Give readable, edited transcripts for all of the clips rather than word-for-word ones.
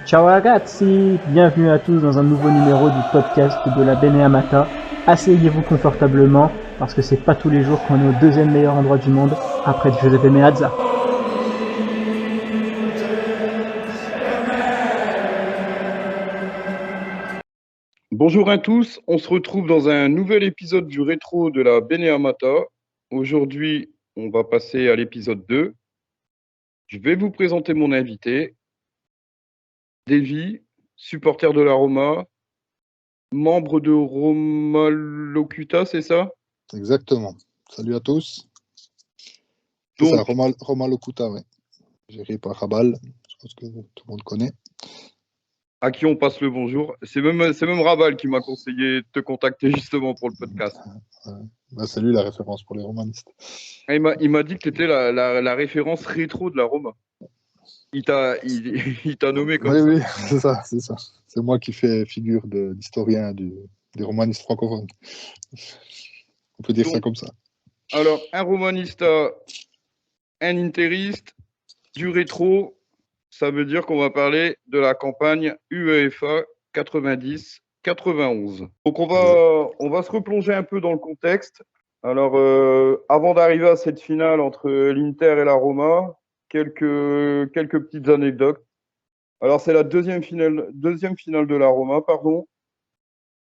Ciao ragazzi, bienvenue à tous dans un nouveau numéro du podcast de la Beneamata. Asseyez-vous confortablement parce que c'est pas tous les jours qu'on est au deuxième meilleur endroit du monde après Giuseppe Meazza. Bonjour à tous, on se retrouve dans un nouvel épisode du rétro de la Beneamata. Aujourd'hui, on va passer à l'épisode 2. Je vais vous présenter mon invité, Davy, supporter de la Roma, membre de Roma Locuta, c'est ça? Exactement. Salut à tous. C'est ça, Donc, Roma Locuta, ouais. Géré par Rabal, je pense que tout le monde connaît. à qui on passe le bonjour. C'est même Raval qui m'a conseillé de te contacter justement pour le podcast. C'est lui la référence pour les romanistes. Il m'a dit que tu étais la référence rétro de la Roma. Il t'a nommé comme ça. Oui, c'est ça. C'est moi qui fais figure d'historien des romanistes francophones. On peut dire ça comme ça. Alors, un romanista, un interiste, du rétro, ça veut dire qu'on va parler de la campagne UEFA 90-91. Donc, on va se replonger un peu dans le contexte. Alors, avant d'arriver à cette finale entre l'Inter et la Roma, quelques petites anecdotes. Alors, c'est la deuxième finale de la Roma, pardon.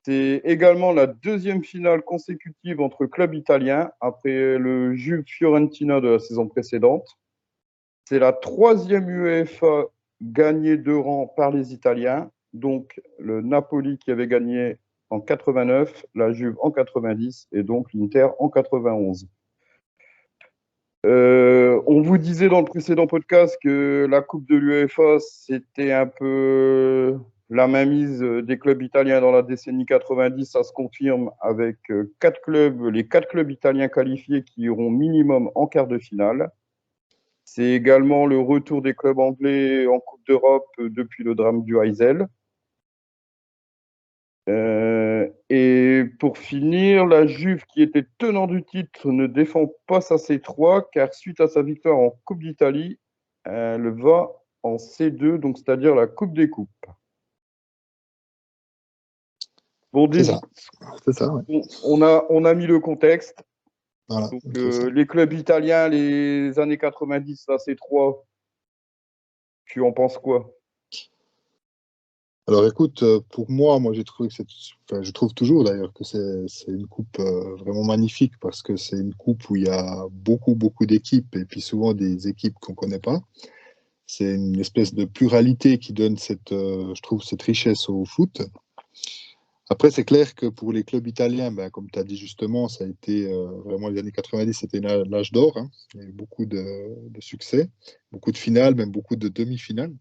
C'est également la deuxième finale consécutive entre clubs italiens après le Juve Fiorentina de la saison précédente. C'est la troisième UEFA gagnée de rang par les Italiens. Donc le Napoli qui avait gagné en 89, la Juve en 90 et donc l'Inter en 91. On vous disait dans le précédent podcast que la Coupe de l'UEFA, c'était un peu la mainmise des clubs italiens dans la décennie 90. Ça se confirme avec les 4 clubs italiens qualifiés qui iront minimum en quart de finale. C'est également le retour des clubs anglais en Coupe d'Europe depuis le drame du Heysel. Et pour finir, la Juve, qui était tenant du titre, ne défend pas sa C3, car suite à sa victoire en Coupe d'Italie, elle va en C2, donc c'est-à-dire la Coupe des Coupes. Bon, C'est ça, ouais. on a mis le contexte. Voilà, Donc, les clubs italiens, les années 90, la C3, tu en penses quoi? Alors écoute, pour moi j'ai trouvé que je trouve toujours d'ailleurs que c'est une coupe vraiment magnifique parce que c'est une coupe où il y a beaucoup d'équipes et puis souvent des équipes qu'on connaît pas. C'est une espèce de pluralité qui donne je trouve, cette richesse au foot. Après, c'est clair que pour les clubs italiens, comme tu as dit justement, ça a été vraiment les années 90, c'était l'âge d'or. Hein. Il y a eu beaucoup de succès, beaucoup de finales, même beaucoup de demi-finales,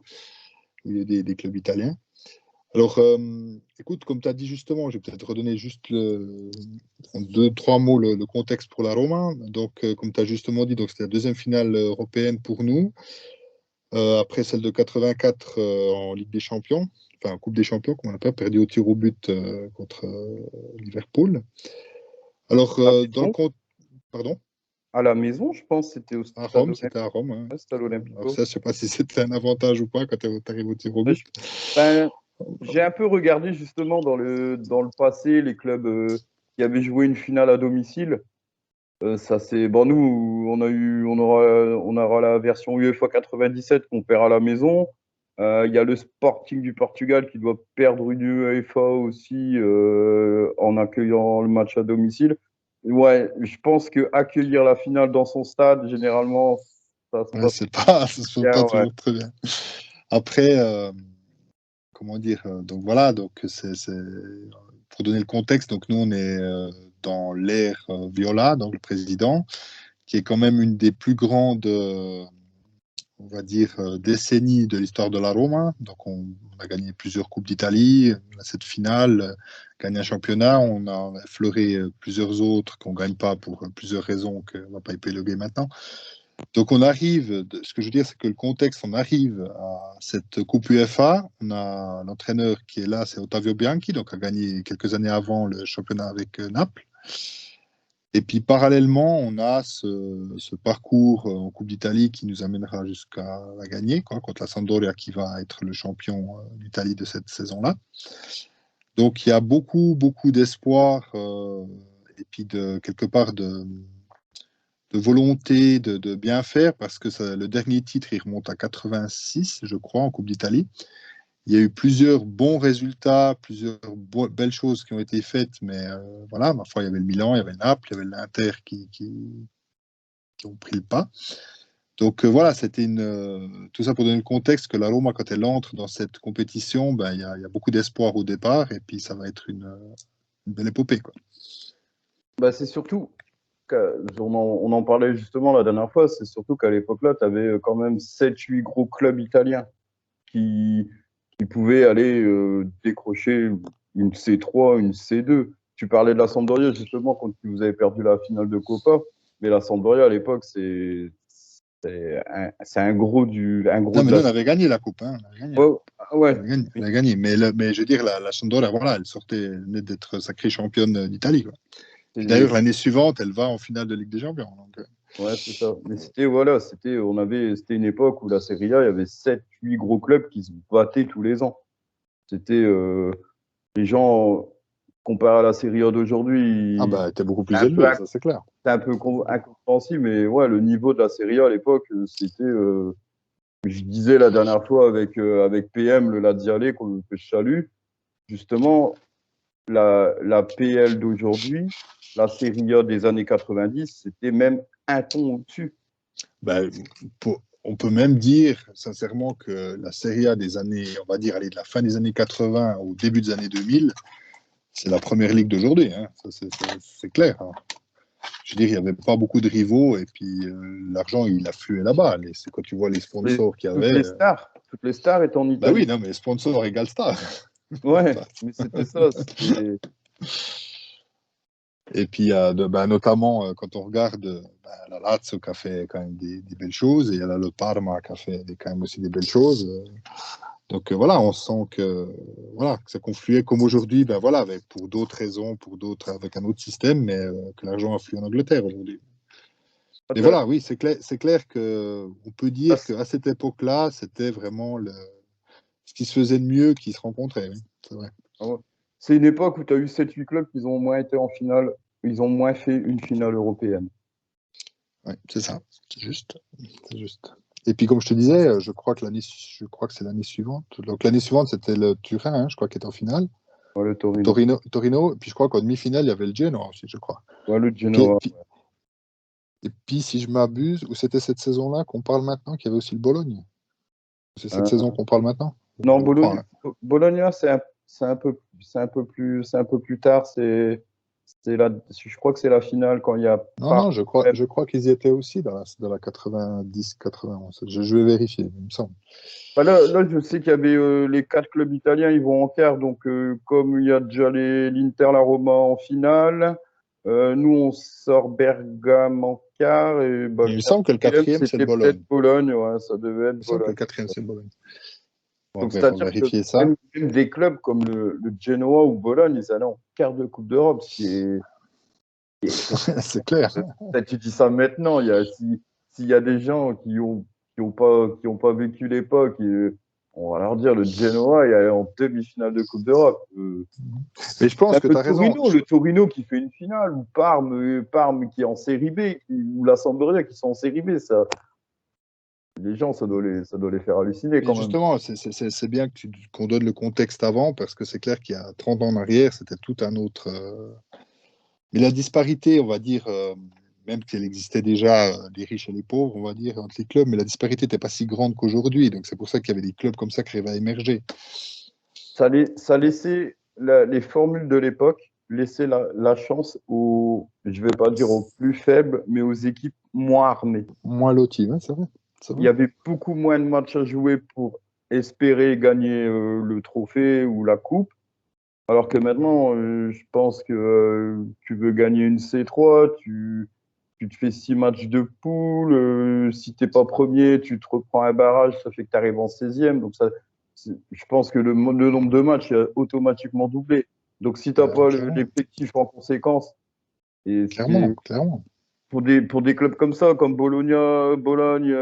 où il y a des clubs italiens. Alors, écoute, comme tu as dit justement, je vais peut-être redonner juste en 2-3 mots le contexte pour la Roma. Donc, comme tu as justement dit, c'était la deuxième finale européenne pour nous. Après celle de 84 en Ligue des Champions, enfin Coupe des Champions, comme on l'appelle, perdu au tir au but contre Liverpool. Alors, dans le compte. Pardon? À la maison, je pense, c'était au À stade Rome, c'était à Rome. Hein. Stade Olympico. Alors ça, je ne sais pas si c'était un avantage ou pas quand tu arrives au tir au but. J'ai un peu regardé justement dans le passé les clubs qui avaient joué une finale à domicile. Ça c'est bon, nous on aura la version UEFA 97 qu'on perd à la maison. Il y a le Sporting du Portugal qui doit perdre une UEFA aussi en accueillant le match à domicile. Ouais, je pense que accueillir la finale dans son stade, généralement, ça se passe Ça se passe pas toujours très bien. Après, comment dire, donc voilà, pour donner le contexte, donc nous on est dans l'ère Viola, donc le président, qui est quand même une des plus grandes, on va dire, décennies de l'histoire de la Roma. Donc on a gagné plusieurs Coupes d'Italie, cette finale, gagné un championnat, on a effleuré plusieurs autres qu'on ne gagne pas pour plusieurs raisons qu'on ne va pas épiloguer maintenant. Donc on arrive, ce que je veux dire, c'est que le contexte, on arrive à cette Coupe UEFA, on a l'entraîneur qui est là, c'est Ottavio Bianchi, donc a gagné quelques années avant le championnat avec Naples. Et puis parallèlement, on a ce parcours en Coupe d'Italie qui nous amènera jusqu'à la gagner, quoi, contre la Sampdoria qui va être le champion d'Italie de cette saison-là. Donc il y a beaucoup, beaucoup d'espoir et puis quelque part de volonté de bien faire parce que le dernier titre, il remonte à 86, je crois, en Coupe d'Italie. Il y a eu plusieurs bons résultats, plusieurs belles choses qui ont été faites, mais voilà, ma foi, il y avait le Milan, il y avait Naples, il y avait l'Inter qui ont pris le pas. Donc voilà, c'était tout ça pour donner le contexte que la Roma, quand elle entre dans cette compétition, ben, il y a beaucoup d'espoir au départ et puis ça va être une belle épopée, quoi. Bah, c'est surtout, on en parlait justement la dernière fois, c'est surtout qu'à l'époque-là, tu avais quand même 7-8 gros clubs italiens qui, qui pouvaient aller décrocher une C3, une C2. Tu parlais de la Sampdoria justement quand vous avez perdu la finale de Coppa, mais la Sampdoria à l'époque, c'est un gros Non, de mais nous, la. on avait gagné la Coupe, hein, on avait gagné la Ouais, Coupe. ouais. On a gagné. Mais je veux dire, la Sampdoria, voilà, elle venait d'être sacrée championne d'Italie, quoi. Puis d'ailleurs, l'année suivante, elle va en finale de Ligue des Champions. Donc, Ouais, c'est ça. Mais c'était une époque où la Serie A, il y avait 7-8 gros clubs qui se battaient tous les ans. C'était, les gens, comparé à la Serie A ah d'aujourd'hui, bah, elle était beaucoup c'est plus un peu, élevée, ça c'est clair. c'est un peu incompréhensible, mais ouais, le niveau de la Serie A à l'époque, c'était, je disais la dernière fois avec PM, le Laziale, que je salue, justement, la PL d'aujourd'hui, la Serie A des années 90, c'était même un ton au-dessus. Ben, on peut même dire sincèrement que la Serie A des années, on va dire, allez, de la fin des années 80 au début des années 2000, c'est la première ligue d'aujourd'hui, hein. C'est clair, hein. Je veux dire, il n'y avait pas beaucoup de rivaux et puis l'argent, il affluait là-bas. C'est quand tu vois les sponsors qu'il y avait. Toutes les stars étaient en Bah oui, Italie. non, mais sponsor égale star. Ouais, mais c'était ça. Et puis, bah, notamment, quand on regarde la Lazio qui a fait quand même des belles choses, et il y a le Parma qui a fait quand même aussi des belles choses. Donc voilà, on sent voilà, que ça confluait comme aujourd'hui, ben voilà, pour d'autres raisons, avec un autre système, mais que l'argent afflue en Angleterre aujourd'hui. Et voilà, oui, c'est clair qu'on peut dire qu'à cette époque-là, c'était vraiment ce qui se faisait de mieux qui se rencontrait. Oui, c'est vrai. C'est une époque où tu as eu 7-8 clubs qui ont moins été en finale, ils ont moins fait une finale européenne. Oui, c'est ça, c'est juste. Et puis, comme je te disais, je crois que c'est l'année suivante. Donc, l'année suivante, c'était le Turin, hein, je crois, qui était en finale. Ouais, le Torino. Torino. Puis, je crois qu'en demi-finale, il y avait le Genoa aussi, je crois. Ouais, le Genoa. Et puis, si je m'abuse, ou c'était cette saison-là qu'on parle maintenant, qu'il y avait aussi le Bologne. C'est cette saison qu'on parle maintenant? Non, Je crois, hein. Bologna, c'est un peu plus tard. Je crois que c'est la finale quand il y a. Non, je crois qu'ils y étaient aussi dans la 90-91. Je vais vérifier, il me semble. Bah là, je sais qu'il y avait les 4 clubs italiens, ils vont en quart. Donc, comme il y a déjà l'Inter, la Roma en finale, nous, on sort Bergame en quart. Et bah, Il me semble que le quatrième, c'est le c'était Bologne. peut-être Bologne. Ouais, ça devait être Il me semble que Bologne. le quatrième, c'est le Bologne. Bon, Donc, bref, on va c'est-à-dire que vérifier ça. même des clubs comme le Genoa ou Bologne, ils allaient en quart de Coupe d'Europe, ce qui est. C'est clair. Peut-être tu dis ça maintenant. S'il y a des gens qui ont pas vécu l'époque, on va leur dire le Genoa est allé en demi-finale de Coupe d'Europe. Mais je pense que tu as raison. Le Torino qui fait une finale, ou Parme qui est en série B, ou la Sampdoria qui sont en série B, ça, les gens, ça doit les faire halluciner quand même. Justement, c'est bien qu'on donne le contexte avant, parce que c'est clair qu'il y a 30 ans en arrière, c'était tout un autre. Mais la disparité, on va dire, même qu'elle existait déjà, les riches et les pauvres, on va dire, entre les clubs, mais la disparité n'était pas si grande qu'aujourd'hui. Donc c'est pour ça qu'il y avait des clubs comme ça qui arrivaient à émerger. Ça laissait les formules de l'époque laisser la chance aux, je vais pas dire aux plus faibles, mais aux équipes moins armées. Moins loties, hein, c'est vrai. Il y avait beaucoup moins de matchs à jouer pour espérer gagner le trophée ou la coupe. Alors que maintenant, je pense que tu veux gagner une C3, tu te fais 6 matchs de poule. Si tu n'es pas premier, tu te reprends un barrage, ça fait que tu arrives en 16e. Donc je pense que le nombre de matchs est automatiquement doublé. Donc si tu n'as pas l'effectif en conséquence, Et Clairement, clairement. pour des clubs comme ça, comme Bologna, Bologne,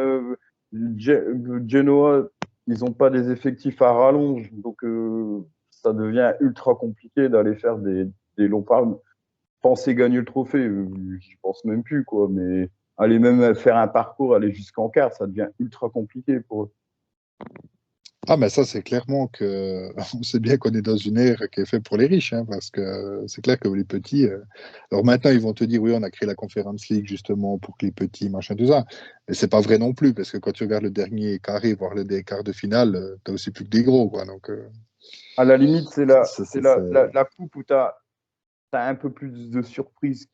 Genoa, ils n'ont pas des effectifs à rallonge. Donc, ça devient ultra compliqué d'aller faire des longs pas. Penser gagner le trophée, j'y pense même plus, quoi. Mais aller même faire un parcours, aller jusqu'en quart, ça devient ultra compliqué pour eux. Ah, mais ça, c'est clairement que on sait bien qu'on est dans une ère qui est faite pour les riches, hein, parce que c'est clair que les petits. Alors maintenant, ils vont te dire, oui, on a créé la Conference League justement pour que les petits, machin, tout ça. Mais c'est pas vrai non plus, parce que quand tu regardes le dernier carré, voire les quarts de finale, t'as aussi plus que des gros, quoi. Donc, À la limite, c'est- la coupe où tu as un peu plus de surprise.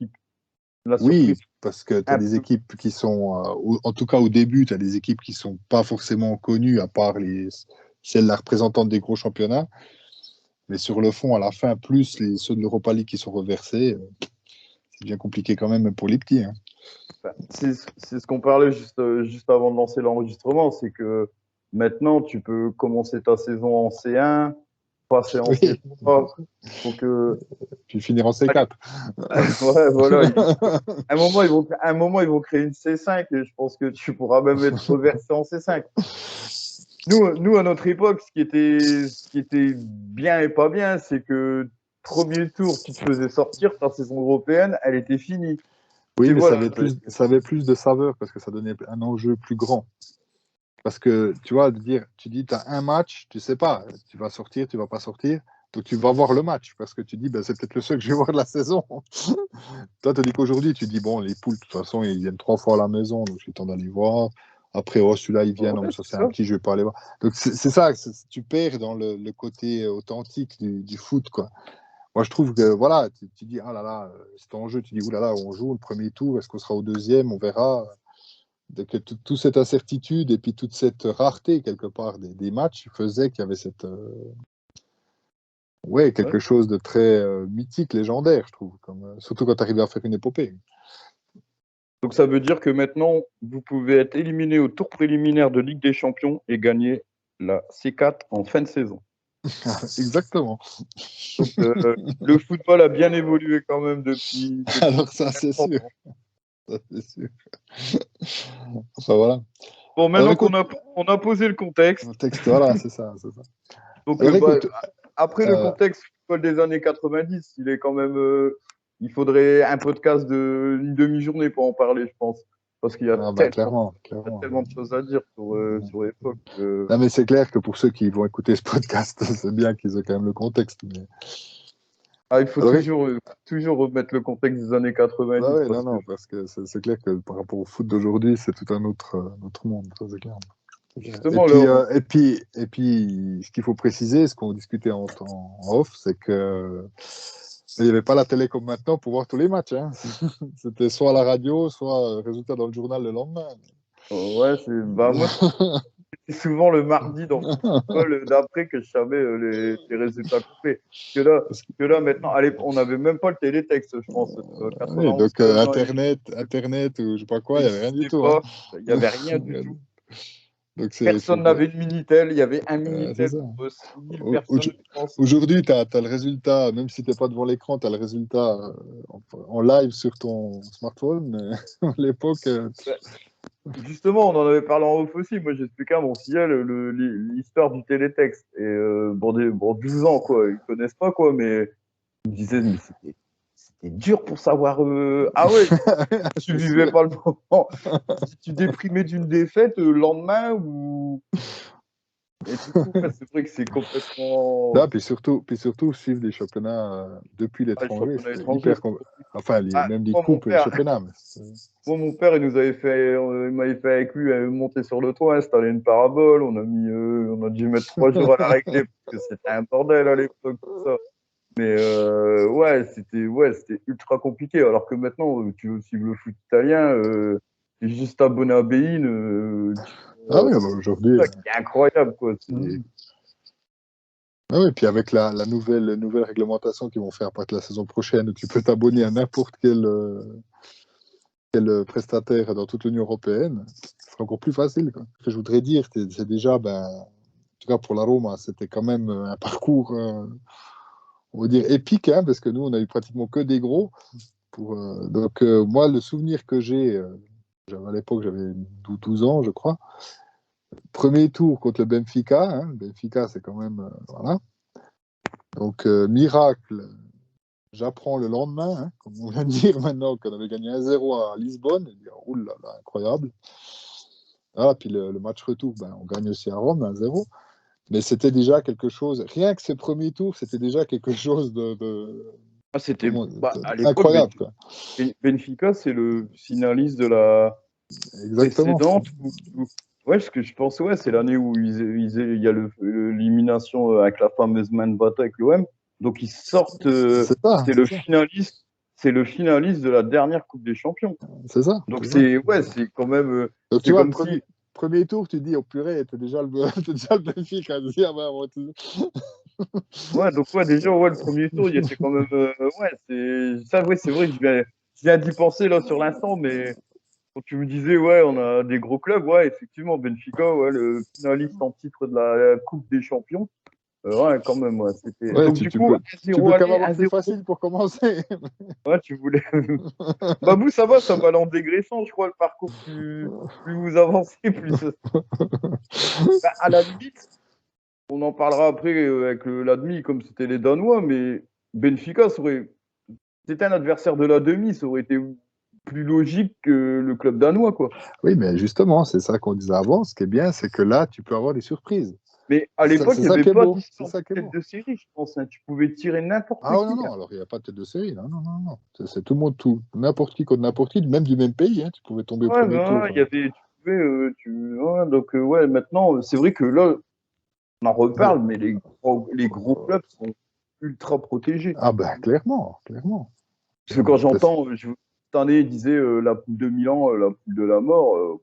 La oui, surprise, parce que tu as un des peu. équipes qui sont, en tout cas au début, tu as des équipes qui sont pas forcément connues, à part celles la représentante des gros championnats. Mais sur le fond, à la fin, plus ceux de l'Europa League qui sont reversés, c'est bien compliqué quand même pour les petits, hein. C'est ce qu'on parlait juste avant de lancer l'enregistrement, c'est que maintenant, tu peux commencer ta saison en C1, passer en Oui, C3. Faut que, puis finir en C4. ouais, voilà. À un moment, ils vont créer une C5 et je pense que tu pourras même être reversé en C5. Nous, à notre époque, ce qui était bien et pas bien, c'est que premier tour, tu te faisais sortir, ta saison européenne, elle était finie. Oui, Et mais voilà. ça avait plus de saveur parce que ça donnait un enjeu plus grand. Parce que, tu vois, tu dis, tu as un match, tu sais pas, tu vas sortir, tu vas pas sortir. Donc, tu vas voir le match parce que tu dis, ben, c'est peut-être le seul que je vais voir de la saison. Toi, tu dis qu'aujourd'hui, tu dis, bon, les poules, de toute façon, ils viennent 3 fois à la maison, donc j'ai le temps d'aller voir. Après, oh, celui-là, il vient, non, Ouais, mais ça, c'est c'est un ça. petit, je vais pas aller voir. Donc, c'est ça, tu perds dans le côté authentique du foot, quoi. Moi, je trouve que, voilà, tu dis, ah là là, c'est en jeu, tu dis, oulala, on joue le premier tour, est-ce qu'on sera au deuxième, on verra. Donc, toute cette incertitude et puis toute cette rareté, quelque part, des matchs faisait qu'il y avait cette. Ouais, Ouais. quelque chose de très mythique, légendaire, je trouve. Surtout quand tu arrives à faire une épopée. Donc ça veut dire que maintenant, vous pouvez être éliminé au tour préliminaire de Ligue des Champions et gagner la C4 en fin de saison. Exactement. Donc le football a bien évolué quand même depuis Alors, ça, c'est 30 sûr. ans. Ça, c'est sûr. Enfin, voilà. Bon, Alors, maintenant écoute, on a posé le contexte, le texte, voilà, c'est ça. C'est ça. donc Alors, bah, écoute, après le contexte football des années 90, il est quand même, il faudrait un podcast de une demi-journée pour en parler, je pense, parce qu'il y a ah, bah, clairement, il y a clairement. tellement de choses à dire sur l'époque. Non, mais c'est clair que pour ceux qui vont écouter ce podcast, c'est bien qu'ils aient quand même le contexte. Mais... Ah, il faut Alors, toujours remettre le contexte des années ah 90 ouais, non, parce que non, parce que c'est clair que par rapport au foot d'aujourd'hui, c'est tout un autre monde, ça c'est clair. Et justement, là, puis, ce qu'il faut préciser, ce qu'on discutait en off, c'est que il n'y avait pas la télé comme maintenant pour voir tous les matchs, hein. C'était soit à la radio, soit résultat dans le journal le lendemain. ouais, bah, moi, c'est souvent le mardi dans le football d'après que je savais les résultats complets. Parce que- Que là, maintenant, allez, on n'avait même pas le télétexte, je pense. oui, 91, donc non, Internet ou je sais pas ça quoi, il n'y avait rien du n'existait tout, hein. pas. Il n'y avait rien du tout. Donc Personne n'avait de Minitel. Il y avait un c'est Minitel ça. pour 6000 Au- personnes, je pense. Aujourd'hui, tu as, le résultat, même si tu n'es pas devant l'écran, tu as le résultat en live sur ton smartphone. Mais à l'époque, Justement, on en avait parlé en off aussi. Moi, j'expliquais à mon filleul l'histoire du télétexte. Et bon, 12 ans, quoi. Ils connaissent pas, quoi. Mais ils me disaient, mais c'était dur pour savoir. Ah ouais, tu c'est vivais sûr. pas le moment. Si tu déprimais d'une défaite le lendemain ou. Et du coup, ouais, c'est vrai que c'est Là, complètement. puis surtout, suivre des championnats depuis Ah, les l'étranger, championnats c'était étrangers. hyper. Enfin, Ah, même les moi, mon coupes et les père, championnats. moi, mon père, il m'avait fait avec lui monter sur le toit, installer une parabole. On a dû mettre 3 jours à la régler parce que c'était un bordel à l'époque, tout ça. Mais ouais, c'était ultra compliqué. Alors que maintenant, tu veux suivre le foot italien, t'es juste abonné à Bein, Ah oui, bah, aujourd'hui. ça qui est incroyable, quoi. Ah oui, puis avec la nouvelle réglementation qu'ils vont faire à partir de la saison prochaine, où tu peux t'abonner à n'importe quel prestataire dans toute l'Union européenne, c'est encore plus facile, quoi. Ce que je voudrais dire, c'est déjà, ben, en tout cas pour la Roma, c'était quand même un parcours, on va dire, épique, hein, parce que nous, on a eu pratiquement que des gros. Donc, moi, le souvenir que j'ai, à l'époque, j'avais 12 ans, je crois. Premier tour contre le Benfica. Hein. Le Benfica, c'est quand même. Voilà. Donc, miracle. J'apprends le lendemain, hein, comme on vient de dire maintenant, qu'on avait gagné 1-0 à Lisbonne. Et dire, ouh là là, incroyable. Ah, puis le match retour, on gagne aussi à Rome 1-0. Mais c'était déjà quelque chose. Rien que ce premier tour, c'était déjà quelque chose C'était à l'époque, incroyable. Quoi. Benfica, c'est le finaliste de la Exactement. précédente. Ouais, ce que je pense, ouais, c'est l'année où il y a l'élimination avec la fameuse main de bataille avec l'OM. Donc ils sortent. C'est le finaliste. C'est le finaliste de la dernière Coupe des Champions. C'est ça. Donc c'est quand même. Donc tu vois, le premier tour, tu dis, oh purée, t'es déjà le Benfica. Ouais, donc déjà, le premier tour, il était quand même. C'est vrai que je viens d'y penser là sur l'instant, mais quand tu me disais, ouais, on a des gros clubs, ouais, effectivement, Benfica, ouais, le finaliste en titre de la Coupe des Champions. Ouais, quand même, ouais, c'était. Ouais, donc, tu coup, peux quand même avoir plus facile pour commencer. Ouais, tu voulais. Vous, ça va en dégraissant, je crois, le parcours. Plus vous avancez, plus. À la limite, on en parlera après avec l'admi, comme c'était les Danois, mais Benfica, c'était un adversaire de la demi, ça aurait été plus logique que le club danois, quoi. Oui, mais justement, c'est ça qu'on disait avant. Ce qui est bien, c'est que là, tu peux avoir des surprises. Mais à l'époque, il n'y avait pas de tête de série, je pense. Hein. Tu pouvais tirer n'importe qui. Ah non, alors il n'y a pas de tête de série. Non. C'est tout le monde, n'importe qui contre n'importe qui, même du même pays. Hein, tu pouvais tomber au premier tour. Il y avait, donc, maintenant, c'est vrai que là, on en reparle, mais les gros clubs sont ultra protégés. Ah clairement. Parce que quand j'entends, cette année, il disait la poule de Milan, la poule de la mort.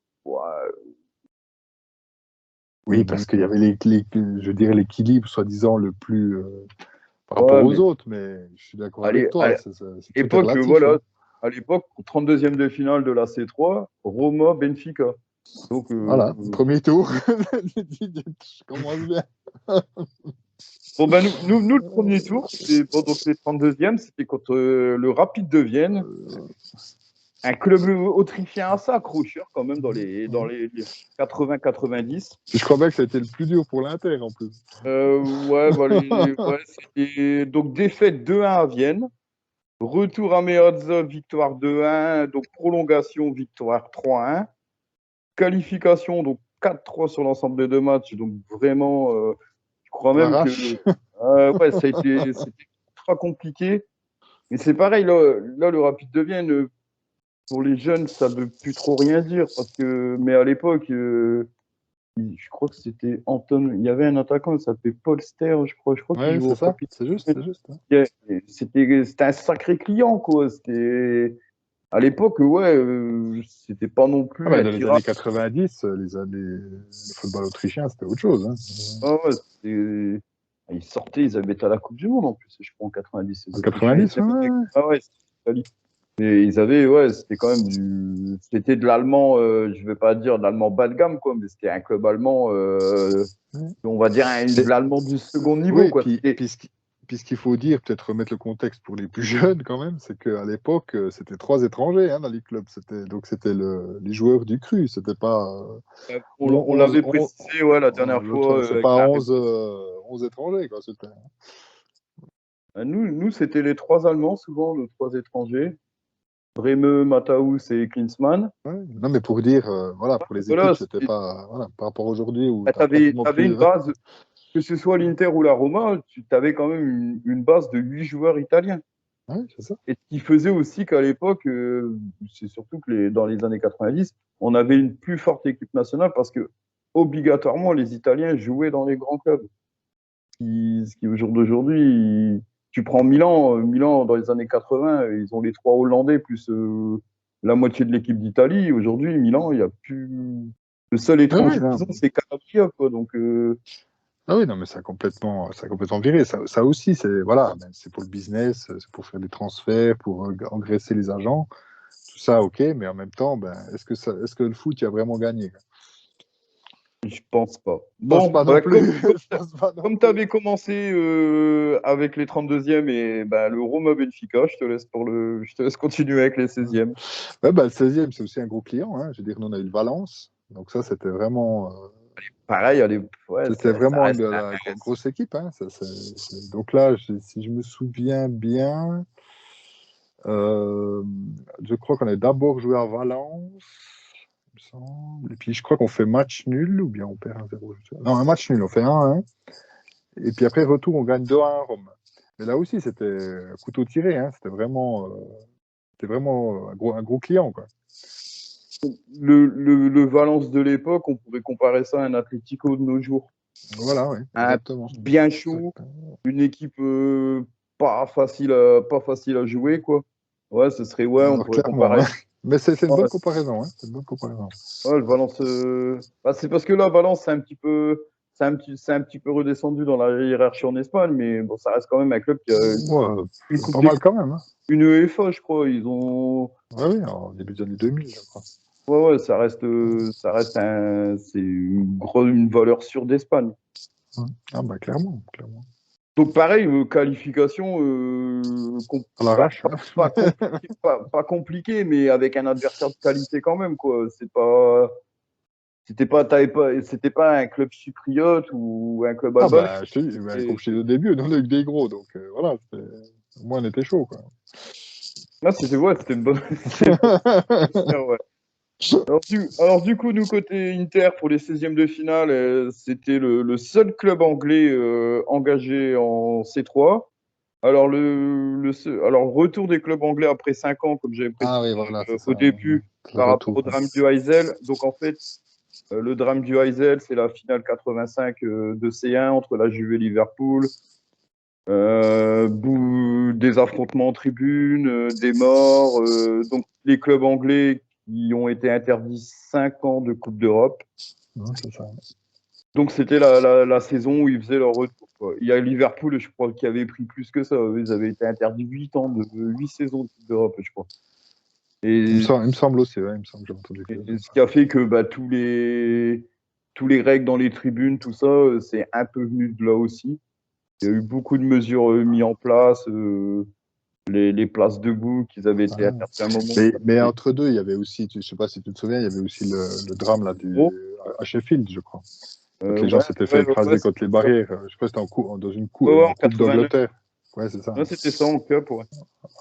Oui, parce qu'il y avait je dirais l'équilibre soi-disant le plus par rapport aux autres, mais je suis d'accord avec toi. À l'époque, 32e de finale de la C3, Roma, Benfica. Donc, voilà, premier tour. Je commence bien. Nous, le premier tour, donc les 32e, c'était contre le Rapide de Vienne. Un club autrichien assez accrocheur quand même dans les 80-90. Je crois bien que ça a été le plus dur pour l'Inter en plus. C'était donc défaite 2-1 à Vienne. Retour à Meazza, victoire 2-1. Donc prolongation, victoire 3-1. Qualification, donc 4-3 sur l'ensemble des deux matchs. Donc vraiment, je crois même que c'était ultra compliqué. Mais c'est pareil, là, le Rapide de Vienne, pour les jeunes, ça ne veut plus trop rien dire. Mais à l'époque, je crois que c'était Anton. Il y avait un attaquant, il s'appelait Paul Ster, je crois qu'il jouait au Rapide. C'est juste. Hein. C'était un sacré client, quoi. À l'époque, c'était pas non plus. Dans les années 90, le football autrichien, c'était autre chose. Hein. Ils sortaient, ils avaient été à la Coupe du Monde en plus, je crois, en 90. En 90, c'était et ils avaient, c'était quand même c'était de l'allemand, je vais pas dire de l'allemand bas de gamme, quoi, mais c'était un club allemand, on va dire de l'allemand du second niveau, quoi. Puis ce qu'il faut dire, peut-être remettre le contexte pour les plus jeunes quand même, c'est qu'à l'époque, c'était 3 étrangers dans les clubs. C'était les joueurs du cru. C'était pas. On l'avait précisé la dernière fois. C'est pas 11 étrangers, quoi. Nous, c'était les 3 Allemands, souvent, les 3 étrangers. Breme, Matthaus et Klinsmann. Ouais. Non, mais pour dire, pour les équipes, c'était pas. Par rapport à aujourd'hui. Tu avais une base. Que ce soit l'Inter ou la Roma, tu avais quand même une base de 8 joueurs italiens. Oui, c'est ça. Et ce qui faisait aussi qu'à l'époque, c'est surtout que dans les années 90, on avait une plus forte équipe nationale parce que obligatoirement, les Italiens jouaient dans les grands clubs. Ce qui au jour d'aujourd'hui, tu prends Milan dans les années 80, ils ont les 3 Hollandais plus la moitié de l'équipe d'Italie. Aujourd'hui, Milan, il n'y a plus. Le seul étranger qu'ils ont, c'est Calabria, quoi. Donc. Ah oui, non, mais ça a complètement viré. Ça aussi, c'est pour le business, c'est pour faire des transferts, pour engraisser les agents. Tout ça, ok, mais en même temps, est-ce que le foot y a vraiment gagné? Je pense pas. Je pense Bon, pas non bah, plus. Je pense pas non comme tu plus. avais commencé avec les 32e et bah, le Roma Benfica, je te laisse continuer avec les 16e. Ouais, bah, le 16e, c'est aussi un gros client, hein. Je veux dire, nous, on a eu le Valence. Donc ça, Pareil, allez, ouais, c'était ça vraiment reste la grosse équipe, hein. Donc là, si je me souviens bien, euh, je crois qu'on a d'abord joué à Valence, il me semble. Et puis je crois qu'on fait match nul, ou bien on perd 1-0. Non, un match nul, on fait 1-1. Et puis après, retour, on gagne 2-1 à Rome. Mais là aussi, c'était couteau tiré, hein. C'était vraiment un gros client, quoi. le Valence de l'époque, on pourrait comparer ça à un Atlético de nos jours. Voilà, oui, Un exactement. bien chaud, une équipe pas facile à jouer, quoi. Ouais, ce serait, ouais, on Alors, pourrait clairement, comparer. hein. Mais c'est une Ouais, bonne comparaison, hein. C'est une bonne comparaison. ouais, le Valence, bah, c'est parce que là, Valence, c'est un petit peu redescendu dans la hiérarchie en Espagne, mais bon, ça reste quand même un club qui a Ouais, une coupe pas des mal quand même, hein. une UEFA, je crois. Ils ont, Ouais, oui, en début des années 2000, je crois. ouais, ouais, c'est une valeur sûre d'Espagne. Ah, bah, clairement, clairement. Donc pareil, qualification, À l'arrache, hein. pas compliqué, mais avec un adversaire de qualité quand même, quoi. C'était pas un club chypriote ou un club Ah, albanais. bah, je te dis, bah, comme Et- je t'ai dit au début, nous, on a eu que des gros, donc voilà, au moins, on était chaud, quoi. Là, c'était une bonne, c'était une bonne, ouais. Alors du coup, nous, côté Inter, pour les 16e de finale, c'était le seul club anglais engagé en C3. Alors, alors, retour des clubs anglais après 5 ans, comme j'avais Ah précisé oui, voilà, c'est au ça. début, Le par rapport au retour, hein. drame du Heysel. Donc, en fait, le drame du Heysel, c'est la finale 85 de C1 entre la Juve et Liverpool. Des affrontements en tribune, des morts. Donc, les clubs anglais qui ont été interdits 5 ans de Coupe d'Europe. Ouais, c'est ça. Donc, c'était la saison où ils faisaient leur retour, quoi. Il y a Liverpool, je crois, qui avait pris plus que ça. Ils avaient été interdits 8 ans, 8 saisons de Coupe d'Europe, je crois. Et, Il me semble aussi, ouais, il me semble que j'ai entendu quelque chose et comme ce ça. qui a fait que bah, tous les règles dans les tribunes, tout ça, c'est un peu venu de là aussi. Il y a eu beaucoup de mesures mises en place, les places debout qui avaient été Ah. interdites à un moment. Mais entre deux, il y avait aussi, je sais pas si tu te souviens, il y avait aussi le drame là, Oh, à Sheffield, je crois. Quand les gens ouais, s'étaient fait ouais, écraser contre les barrières. Je crois que c'était dans ouais, ouais, une en coupe 89. d'Angleterre. Ouais, c'est ça. Ouais, c'était ça en cup, ouais.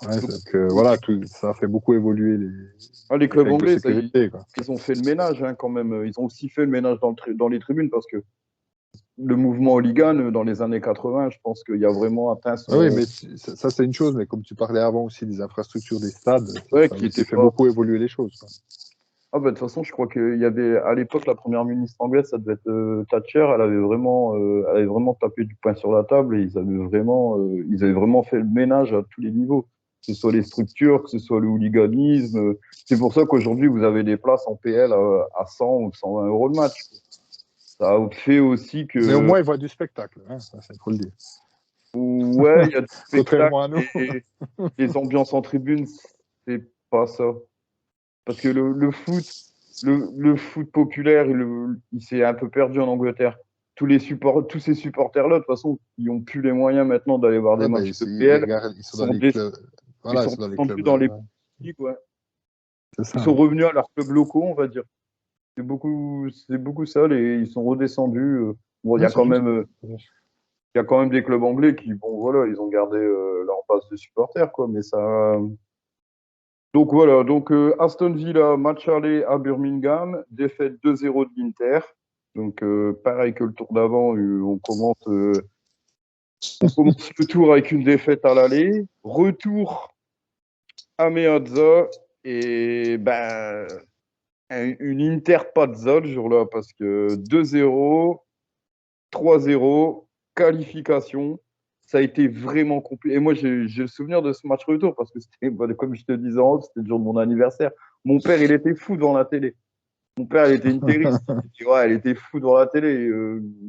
Ouais, Donc, donc, voilà, ça a fait beaucoup évoluer les les clubs règles de anglais, sécurité, quoi. ils ont fait le ménage hein, quand même. Ils ont aussi fait le ménage dans les tribunes parce que le mouvement hooligan dans les années 80, je pense qu'il y a vraiment atteint Ah oui, son. mais ça c'est une chose, mais comme tu parlais avant aussi des infrastructures des stades, Ouais, ça a qui aussi était fait pas. beaucoup évoluer les choses, quoi. Ah, bah, de toute façon, je crois qu'il y avait, à l'époque, la première ministre anglaise, ça devait être Thatcher, elle avait vraiment tapé du poing sur la table et ils avaient vraiment fait le ménage à tous les niveaux. Que ce soit les structures, que ce soit le hooliganisme. C'est pour ça qu'aujourd'hui, vous avez des places en PL à 100 ou 120 euros le match. Ça a fait aussi Mais au que, moins, ils voient du spectacle, hein, ça, il faut le dire. ouais, il y a du spectacle Contrairement à nous. et les ambiances en tribune, c'est pas ça. Parce que le foot populaire, il s'est un peu perdu en Angleterre. Tous ces supporters-là, de toute façon, ils n'ont plus les moyens maintenant d'aller voir des Ouais, ben, matchs de ils PL. regardent, ils Ils sont dans sont, les des- clubs. ils Voilà, ils sont sont dans les descendus clubs. dans les Ouais. ligues, ouais. C'est Ils ça, sont hein. revenus à leurs clubs locaux, on va dire. C'est beaucoup ça, ils sont redescendus. Bon, Ouais, c'est juste. il y a quand même des clubs anglais qui, bon, voilà, ils ont gardé leur base de supporters, quoi, mais ça. Donc voilà, donc Aston Villa, match aller à Birmingham, défaite 2-0 de l'Inter. Donc pareil que le tour d'avant, on commence le tour avec une défaite à l'aller. Retour à Meazza et ben une Inter pazza le jour-là parce que 2-0, 3-0, qualification. Ça a été vraiment compliqué. Et moi, j'ai le souvenir de ce match retour parce que c'était, comme je te disais en haut, c'était le jour de mon anniversaire. Mon père, il était fou devant la télé. Mon père, il était interiste. Ouais, il était fou devant la télé.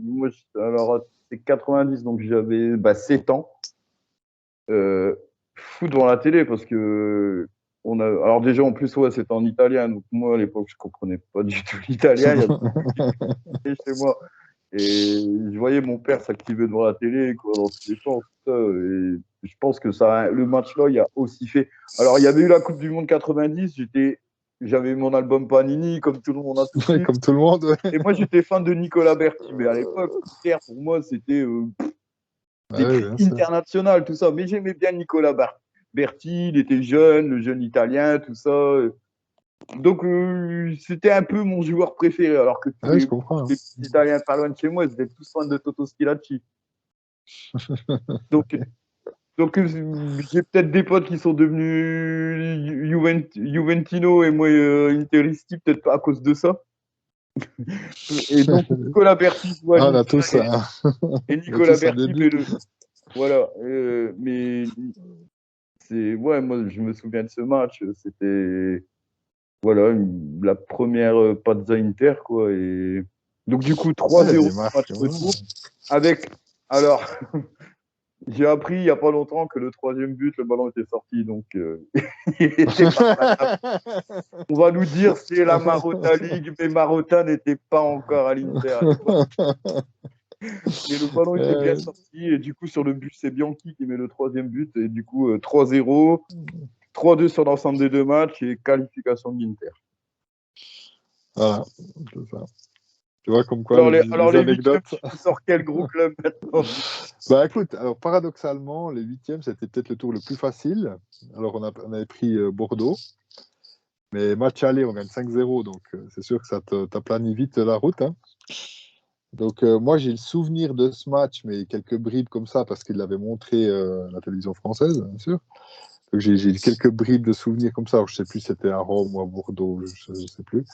Moi, alors, c'est 90, donc j'avais 7 ans. Fou devant la télé parce que Alors déjà, en plus, ouais, c'était en italien. Donc moi, à l'époque, je comprenais pas du tout l'italien. Il y a des chez moi. Et je voyais mon père s'activer devant la télé, quoi, dans tous les sens, tout ça. Et je pense que le match-là, il a aussi fait. Alors, il y avait eu la Coupe du Monde 90. J'avais mon album Panini, comme tout le monde a tous Ouais, eu. comme tout le monde. Ouais. Et moi, j'étais fan de Nicolas Berti. Mais à l'époque, Inter, pour moi, c'était Bah des oui, cris bien sûr. internationales, tout ça. Mais j'aimais bien Nicolas Berti. Il était jeune, le jeune italien, tout ça. Donc, c'était un peu mon joueur préféré. Alors que tous Ouais, je les comprends. petits Italiens pas loin de chez moi, ils étaient tous fans de Toto Schilacci. Donc, donc, j'ai peut-être des potes qui sont devenus Juventino et moi Interisti, peut-être pas à cause de ça. Et donc, Nicolas Berti joue à Ah, on a l'Inter tous ça. et On a Nicolas tous un Berti début. fait le. Voilà. Mais ouais, moi, je me souviens de ce match. C'était, voilà, la première Pazza Inter, quoi. Et donc, du coup, Ouais, 3-0 des marques. match retour. Avec, alors, j'ai appris il n'y a pas longtemps que le troisième but, le ballon était sorti, donc il était pas. On va nous dire c'est la Marotta League, mais Marotta n'était pas encore à l'Inter à l'époque. Mais le ballon était bien sorti, et du coup, sur le but, c'est Bianchi qui met le troisième but, et du coup, 3-0, 3-2 sur l'ensemble des deux matchs, et qualification de l'Inter. Voilà, c'est ça. Tu vois, comme quoi, Alors, les les huitièmes, anecdotes. tu sors quel gros club maintenant? Bah écoute, alors paradoxalement, les huitièmes, c'était peut-être le tour le plus facile. Alors on avait pris Bordeaux, mais match aller, on gagne 5-0, donc c'est sûr que ça t'aplanit vite la route. Hein. Donc moi, j'ai le souvenir de ce match, mais quelques bribes comme ça, parce qu'il l'avait montré à la télévision française, bien sûr. Donc j'ai quelques bribes de souvenirs comme ça. Alors, je sais plus si c'était à Rome ou à Bordeaux, je sais plus.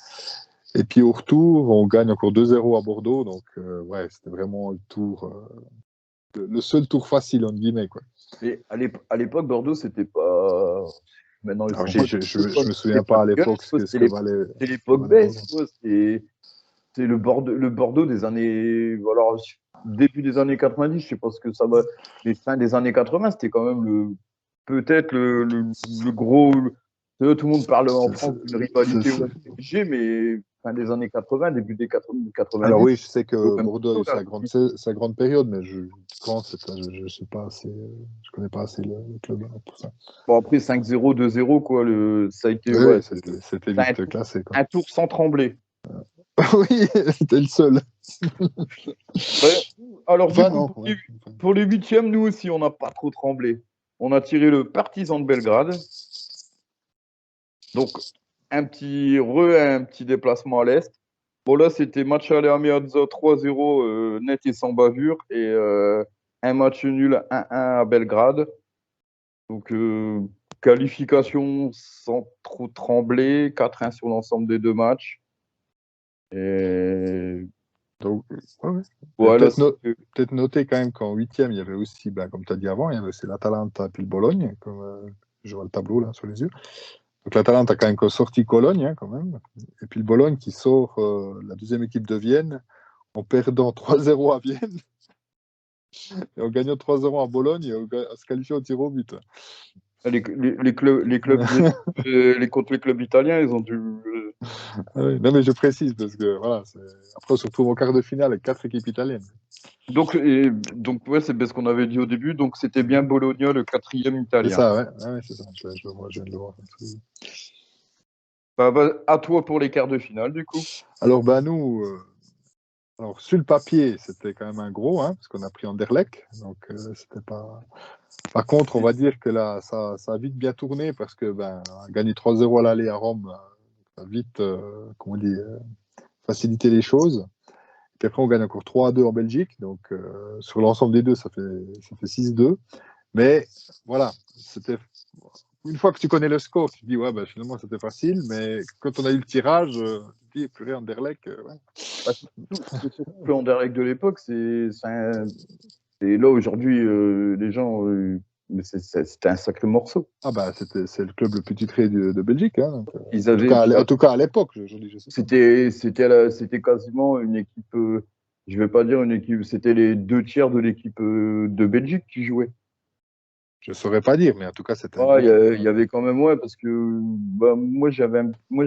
Et puis au retour, on gagne encore 2-0 à Bordeaux, donc ouais, c'était vraiment le tour, le seul tour facile, entre guillemets, quoi. Mais à l'époque, Bordeaux, c'était pas. Maintenant, ils Alors, sont je me c'était souviens pas pas à l'époque dégueulasse, quoi. ce que valait, C'était ce que l'époque valait Bordeaux. baisse, quoi. C'est le Bordeaux des années. Alors, début des années 90, je sais pas ce que ça va. Mais fin des années 80, c'était quand même peut-être le gros. Tout le monde parle en C'est- France d'une c'est- rivalité c'est- au PSG, mais fin des années 80, début des 90, Alors 90, oui, je sais c'était que quand même Bordeaux a eu là. sa grande période, mais quand je sais pas assez, je connais pas assez le club hein, pour ça. Bon, après 5-0, 2-0, quoi. Ça a été, Oui, ouais, oui, c'était c'est vite classé, quoi. un tour sans trembler. Oui, c'était le seul. Ouais. Alors, du Enfin, coup, non. Ouais. Enfin, pour les huitièmes, nous aussi, on n'a pas trop tremblé. On a tiré le Partizan de Belgrade. Donc, un petit déplacement à l'Est. Bon, là, c'était match aller à Meazza 3-0, net et sans bavure. Et un match nul 1-1 à Belgrade. Donc, qualification sans trop trembler. 4-1 sur l'ensemble des deux matchs. Et donc, ouais, ouais. voilà. Peut-être noter quand même qu'en huitième, il y avait aussi, ben, comme tu as dit avant, il y avait aussi l'Atalanta et puis le Bologne, comme je vois le tableau là sur les yeux. Donc l'Atalanta a quand même sorti Cologne, hein, quand même. Et puis le Bologne qui sort la deuxième équipe de Vienne en perdant 3-0 à Vienne et en gagnant 3-0 à Bologne et en se qualifiant au tir au but. Les clubs contre les clubs italiens, ils ont dû. Ah oui. Non mais je précise parce que voilà, après on se retrouve en quart de finale avec 4 équipes italiennes. Donc ouais, c'est ce qu'on avait dit au début. Donc c'était bien Bologna, le quatrième C'est italien. ça, ouais, ouais c'est ça. Je le vois, je viens de le voir. À toi pour les quarts de finale, du coup. Alors bah nous, alors sur le papier, c'était quand même un gros, hein, parce qu'on a pris Anderlecht, donc c'était pas. Par contre, on va dire que là, ça a vite bien tourné parce que ben, gagner 3-0 à l'aller à Rome, ça a vite, comment on dit, facilité les choses. Puis après, on gagne encore 3-2 en Belgique. Donc, sur l'ensemble des deux, ça fait 6-2. Mais voilà, c'était. Une fois que tu connais le score, tu te dis, ouais, ben, finalement, c'était facile. Mais quand on a eu le tirage, tu te dis, purée, Anderlecht, ouais. Bah, surtout que Anderlecht de l'époque, c'est là aujourd'hui, les gens. Mais c'était un sacré morceau. Ah, bah, c'est le club le plus titré de Belgique. Hein, donc, Ils avaient. en tout cas, à l'époque, je dis, je sais pas. C'était quasiment une équipe. Je vais pas dire une équipe. C'était les deux tiers de l'équipe de Belgique qui jouait. Je saurais pas dire, mais en tout cas, c'était un Ouais, gros truc. il y avait quand même, ouais, parce que bah, moi j'ai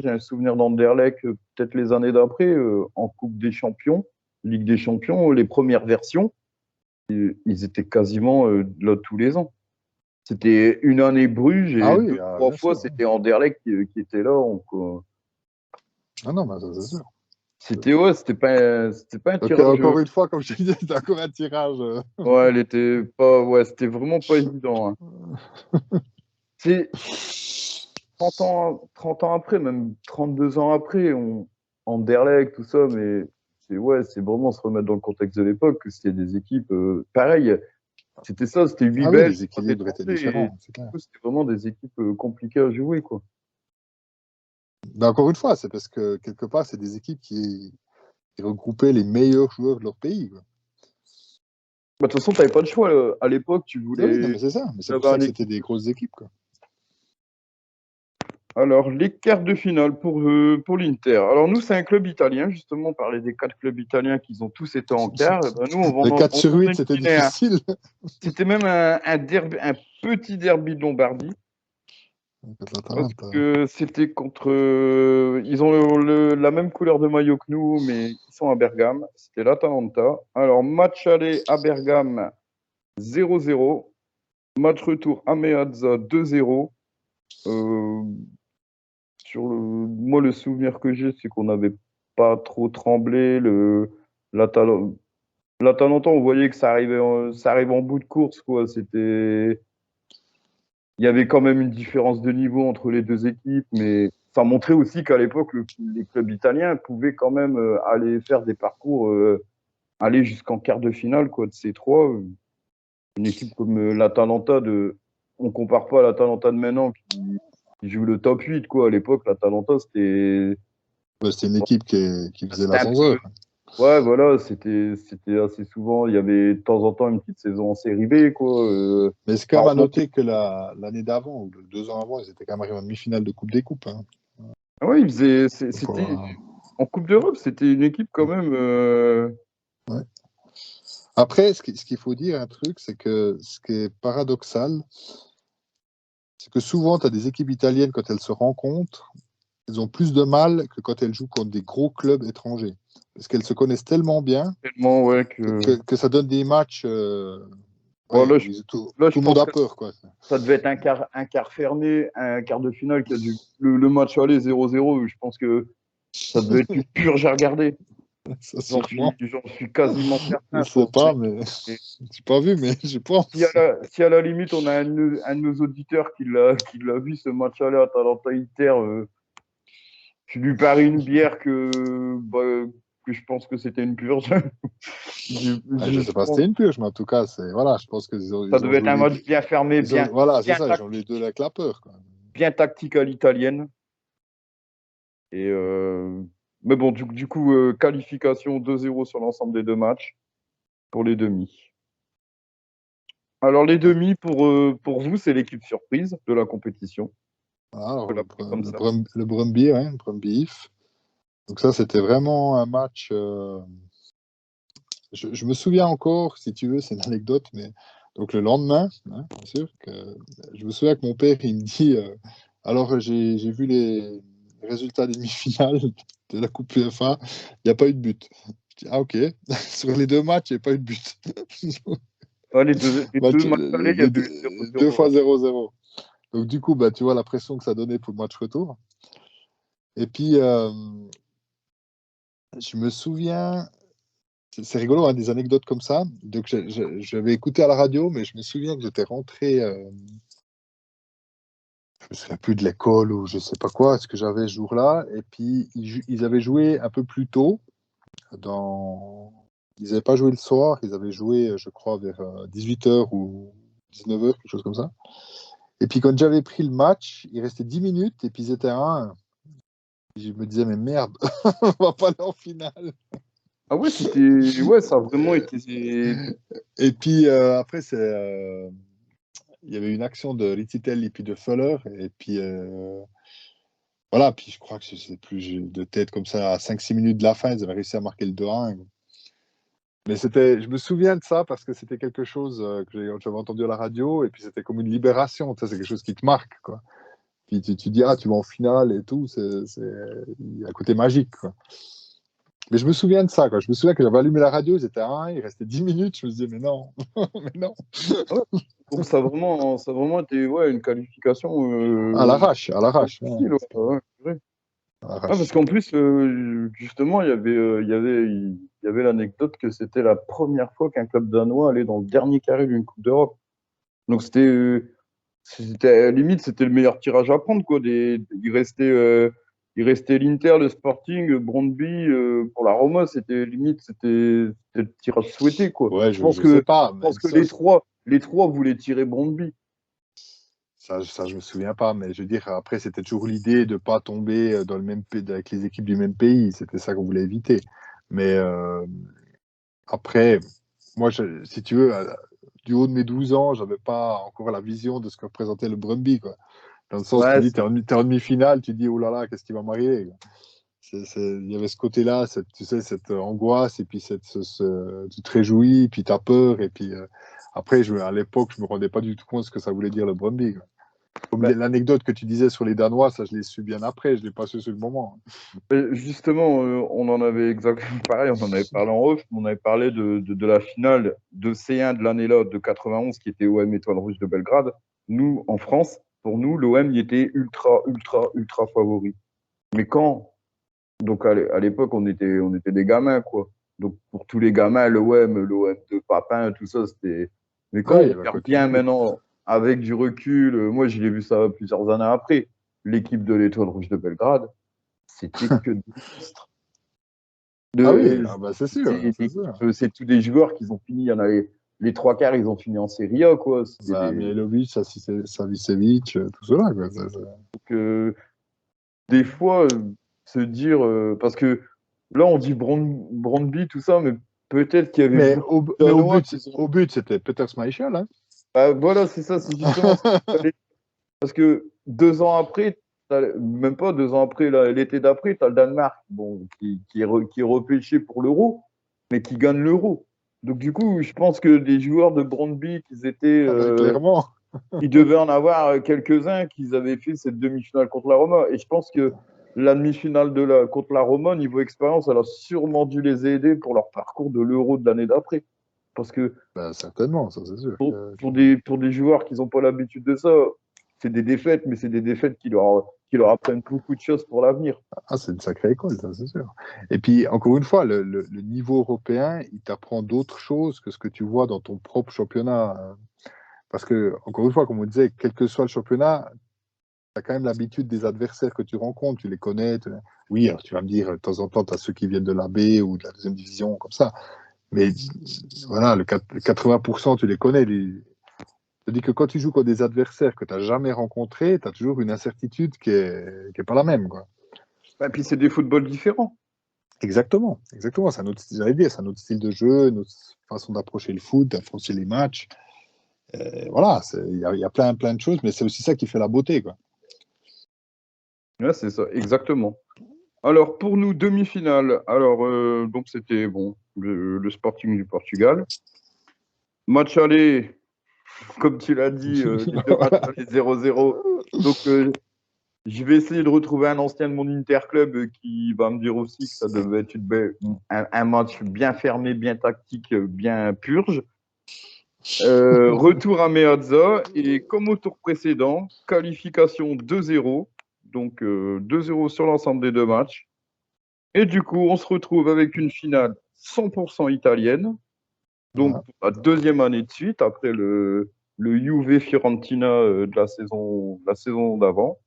un souvenir d'Anderlecht, peut-être les années d'après, en Coupe des Champions, Ligue des Champions, les premières versions, ils étaient quasiment là tous les ans. C'était une année Bruges Ah et oui, deux, ah, trois bien fois sûr. Oui. c'était Anderlecht qui était là. Donc, Ah non, mais ça, c'est sûr. c'était ouais, c'était pas un Donc, tirage. encore une fois, comme je te disais, c'est encore un tirage. Ouais, elle était pas, ouais, c'était vraiment pas évident, hein. C'est 30 ans après, même 32 ans après, Anderlecht, tout ça, mais c'est ouais, c'est vraiment se remettre dans le contexte de l'époque, que c'était des équipes pareilles. C'était ça, c'était 8 Ah oui, Belges, les 3 équilibres étaient étrangers, et différents, c'est du clair. coup, c'était vraiment des équipes compliquées à jouer, quoi. Mais encore une fois, c'est parce que quelque part, c'est des équipes qui regroupaient les meilleurs joueurs de leur pays, quoi. Bah, de toute façon, t'avais pas le choix. À l'époque, tu Ah oui, non, voulais mais c'est ça. Mais c'est pour avoir ça une que c'était équipe. des grosses équipes, quoi. Alors, les quarts de finale pour l'Inter. Alors, nous, c'est un club italien, justement, on parlait des 4 clubs italiens qui ont tous été en quart. Eh ben, nous, Les 4 on sur en a 8, c'était éliminé un. difficile. C'était même un derby, un petit derby de Lombardie. Parce que c'était contre. Ils ont la même couleur de maillot que nous, mais ils sont à Bergame. C'était l'Atalanta. Alors, match aller à Bergame 0-0. Match retour à Meazza 2-0. Euh, moi, le souvenir que j'ai, c'est qu'on n'avait pas trop tremblé. L'Atal- L'Atalanta, on voyait que ça arrivait en bout de course, quoi. Il y avait quand même une différence de niveau entre les deux équipes, mais ça montrait aussi qu'à l'époque, les clubs italiens pouvaient quand même aller faire des parcours, aller jusqu'en quart de finale, quoi, de ces trois. Une équipe comme on compare pas à l'Atalanta de maintenant qui joue le top 8, quoi. À l'époque, l'Atalanta, C'était une équipe qui faisait c'était un l'ascenseur. peu, ouais, voilà, c'était assez souvent, il y avait de temps en temps une petite saison en série B, quoi. Mais c'est Ça quand même à remontait. noter que l'année d'avant, ou 2 ans avant, ils étaient quand même arrivés en demi-finale de Coupe des Coupes, hein. Ah ouais, Donc, en Coupe d'Europe, c'était une équipe quand même. ouais. Après, ce qu'il faut dire, un truc, c'est que ce qui est paradoxal, c'est que souvent, tu as des équipes italiennes, quand elles se rencontrent, elles ont plus de mal que quand elles jouent contre des gros clubs étrangers. Parce qu'elles se connaissent tellement bien Tellement, ouais, que ça donne des matchs bon, ouais, où là, tout je le monde pense a que peur, quoi. ça devait être un quart fermé, un quart de finale qui a dû. Le match aller 0-0, je pense que ça devait être une purge à regarder. Ça, sûrement. J'en suis quasiment Je certain. sais pas, mais j'ai pas vu, mais je pense. Si à la limite, on a un de nos auditeurs qui l'a vu ce match aller à Atalanta-Inter, tu lui paries une bière que je pense que c'était une purge. Je sais pas si Pense c'était une purge, mais en tout cas, voilà, je pense ça ils ont devait être joué un match bien fermé, voilà, c'est bien, ça, ils ont joué les deux avec la peur, quoi. bien tactique à l'italienne. Et mais bon, du coup, qualification 2-0 sur l'ensemble des deux matchs pour les demi. Alors, les demi, pour vous, c'est l'équipe surprise de la compétition. Voilà, On peut alors, l'appeler comme ça. le Brøndby, hein, le Brøndby IF. Donc ça, c'était vraiment un match. Je me souviens encore, si tu veux, c'est une anecdote, mais donc le lendemain, hein, bien sûr, je me souviens que mon père, il me dit, alors j'ai vu les résultats des demi-finales de la Coupe UEFA, il n'y a pas eu de but. Je dis, ah ok, sur les deux matchs, il n'y a pas eu de but. Ouais, les deux Match, matchs allés, il y a eu deux 0-0. fois Ouais. 0-0. Donc du coup, bah, tu vois la pression que ça donnait pour le match retour. Et puis, je me souviens, c'est rigolo, hein, des anecdotes comme ça. Donc, j'avais écouté à la radio, mais je me souviens que j'étais rentré, je me souviens plus de l'école ou je sais pas quoi, ce que j'avais ce jour-là. Et puis, ils avaient joué un peu plus tôt. Ils n'avaient pas joué le soir, ils avaient joué, je crois, vers 18h ou 19h, quelque chose comme ça. Et puis, quand j'avais pris le match, il restait 10 minutes et puis ils étaient à 1. Je me disais, mais merde, on va pas aller en finale. Ah ouais, ouais, ça a vraiment été. Et puis après, il y avait une action de Littitel et puis de Fuller. Et puis voilà, puis je crois que c'est plus de tête comme ça, à 5-6 minutes de la fin, ils avaient réussi à marquer le 2-1. Mais je me souviens de ça parce que c'était quelque chose que j'avais entendu à la radio et puis c'était comme une libération. Tu sais, c'est quelque chose qui te marque, quoi. Puis tu dis, ah, tu vas en finale et tout, il y a un côté magique, quoi. Mais je me souviens de ça, quoi. Je me souviens que j'avais allumé la radio, ils étaient à 1, il restait 10 minutes, je me disais, mais non, mais non. Ouais. Donc ça a vraiment été une qualification À l'arrache, ouais. difficile. Ouais, c'est vrai. À Ah, parce l'arrache. qu'en plus, justement, il y avait l'anecdote que c'était la première fois qu'un club danois allait dans le dernier carré d'une Coupe d'Europe. Donc limite, c'était le meilleur tirage à prendre, quoi. Il restait l'Inter, le Sporting, Brøndby, pour la Roma, c'était le tirage souhaité, quoi. Ouais, Je pense je sais que, pas, je mais pense que les trois voulaient tirer Brøndby. ça, je me souviens pas, mais je veux dire, après, c'était toujours l'idée de pas tomber dans le même pays, avec les équipes du même pays. C'était ça qu'on voulait éviter. Mais après, moi, si tu veux, du haut de mes 12 ans, j'avais pas encore la vision de ce que représentait le Brøndby, quoi. Dans le sens, tu Ouais, dis, t'es en demi-finale, tu dis, oh là là, qu'est-ce qui va m'arriver, quoi. Il y avait ce côté-là, tu sais, cette angoisse, et puis tu te réjouis, puis tu as peur, et puis après, à l'époque, je me rendais pas du tout compte de ce que ça voulait dire le Brøndby, quoi. Comme bah, l'anecdote que tu disais sur les Danois, ça, je l'ai su bien après, je l'ai pas su sur le moment. justement, on en avait exactement pareil, on en avait parlé en off, on avait parlé de la finale de C1 de l'année-là, de 91, qui était OM Étoile Rouge de Belgrade. Nous, en France, pour nous, l'OM y était ultra, ultra, ultra favori. Mais donc à l'époque, on était des gamins, quoi. Donc pour tous les gamins, l'OM de Papin, tout ça, c'était. Mais quand Ouais, il on y avait un regarde côté bien magique. maintenant, avec du recul, moi je l'ai vu ça plusieurs années après, l'équipe de l'Étoile Rouge de Belgrade, c'était que des monstres. Ah oui, De, ah bah, c'est sûr, c'est c'est sûr. c'est tous des joueurs qui ont fini, il y en a les trois quarts, ils ont fini en Serie A, quoi. C'était Bah, des. Mihailovic, Savicevic, tout cela, quoi. Donc, des fois, se dire. Parce que là, on dit Brøndby, tout ça, mais peut-être qu'il y avait Mais beaucoup de Danois qui sont. au but, c'était Peter Schmeichel, hein. Bah, voilà, c'est ça, c'est justement ce qu'il fallait. Parce que 2 ans après, même pas 2 ans après, l'été d'après, tu as le Danemark, bon, qui est repêché pour l'Euro, mais qui gagne l'Euro. Donc, du coup, je pense que les joueurs de Brøndby, Clairement. ils devaient en avoir quelques-uns qui avaient fait cette demi-finale contre la Roma. Et je pense que la demi-finale contre la Roma, niveau expérience, elle a sûrement dû les aider pour leur parcours de l'Euro de l'année d'après. Parce que Bah, certainement, ça c'est sûr. pour des joueurs qui n'ont pas l'habitude de ça, c'est des défaites, mais c'est des défaites qui leur apprennent beaucoup de choses pour l'avenir. Ah, c'est une sacrée école, ça c'est sûr. Et puis, encore une fois, le niveau européen, il t'apprend d'autres choses que ce que tu vois dans ton propre championnat. Parce que, encore une fois, comme on disait, quel que soit le championnat, tu as quand même l'habitude des adversaires que tu rencontres, tu les connais. Oui, alors tu vas me dire, de temps en temps, tu as ceux qui viennent de la B ou de la deuxième division, comme ça. Mais voilà, le 80%, tu les connais. Je dis que quand tu joues contre des adversaires que tu n'as jamais rencontrés, tu as toujours une incertitude qui est pas la même, quoi. Et puis c'est des footballs différents. Exactement, exactement. C'est un autre, j'allais dire, c'est un autre style de jeu, une autre façon d'approcher le foot, d'approcher les matchs. Voilà, il y a plein, plein de choses, mais c'est aussi ça qui fait la beauté, quoi. Ouais, c'est ça, exactement. Alors, pour nous, demi-finale. Alors, donc, c'était bon, le Sporting du Portugal. Match aller, comme tu l'as dit, les deux matchs aller 0-0. Donc, je vais essayer de retrouver un ancien de mon Interclub qui va me dire aussi que ça devait être un match bien fermé, bien tactique, bien purge. Retour à Meazza et comme au tour précédent, qualification 2-0. Donc 2-0 sur l'ensemble des deux matchs. Et du coup, on se retrouve avec une finale 100% italienne. Donc Voilà. pour la deuxième année de suite, après le Juve Fiorentina de la saison d'avant.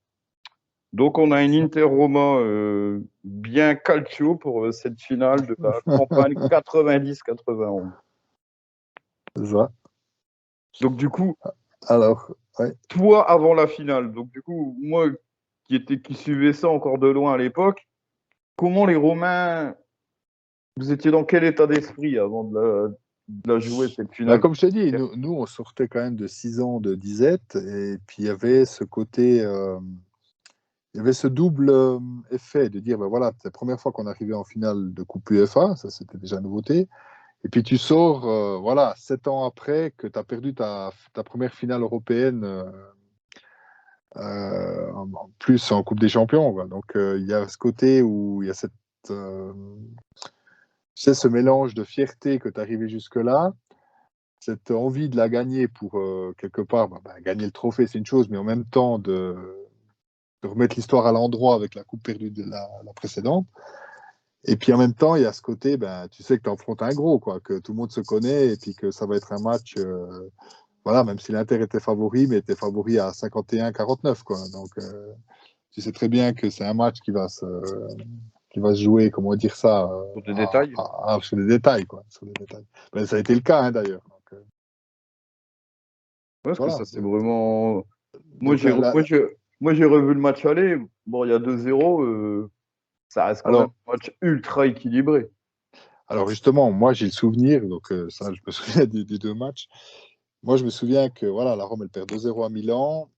Donc, on a une Inter Roma bien calcio pour cette finale de la campagne 90-91. C'est ça. Donc, du coup, Alors, ouais. toi avant la finale, donc du coup, moi qui suivais ça encore de loin à l'époque, comment les Romains, vous étiez dans quel état d'esprit avant de la jouer cette Bah, finale? comme je t'ai dit, nous, on sortait quand même de 6 ans de disette, et puis il y avait ce côté, il y avait ce double effet de dire, ben voilà, c'est la première fois qu'on arrivait en finale de Coupe UEFA, ça c'était déjà une nouveauté. Et puis tu sors, voilà, 7 ans après que tu as perdu ta première finale européenne, en plus en Coupe des Champions, quoi. Donc il y a ce côté où il y a euh, tu sais, ce mélange de fierté que tu es arrivé jusque-là, cette envie de la gagner pour quelque part, gagner le trophée, c'est une chose, mais en même temps de remettre l'histoire à l'endroit avec la coupe perdue de la précédente. Et puis en même temps, il y a ce côté, tu sais que tu affrontes un gros, quoi, que tout le monde se connaît et puis que ça va être un match, voilà, même si l'Inter était favori, mais était favori à 51-49, quoi. Donc tu sais très bien que c'est un match qui va se jouer, comment dire ça, Pour des détails. sur des détails, quoi. Sur des détails. Ben, ça a été le cas, hein, d'ailleurs. Donc, Parce que voilà. ça, c'est vraiment. Moi, Donc, j'ai revu le match aller. Bon, il y a 2-0. Ça reste quand même alors, un match ultra équilibré. alors, justement, moi, j'ai le souvenir, donc ça, je me souviens des deux matchs. Moi, je me souviens que voilà, la Rome, elle perd 2-0 à Milan.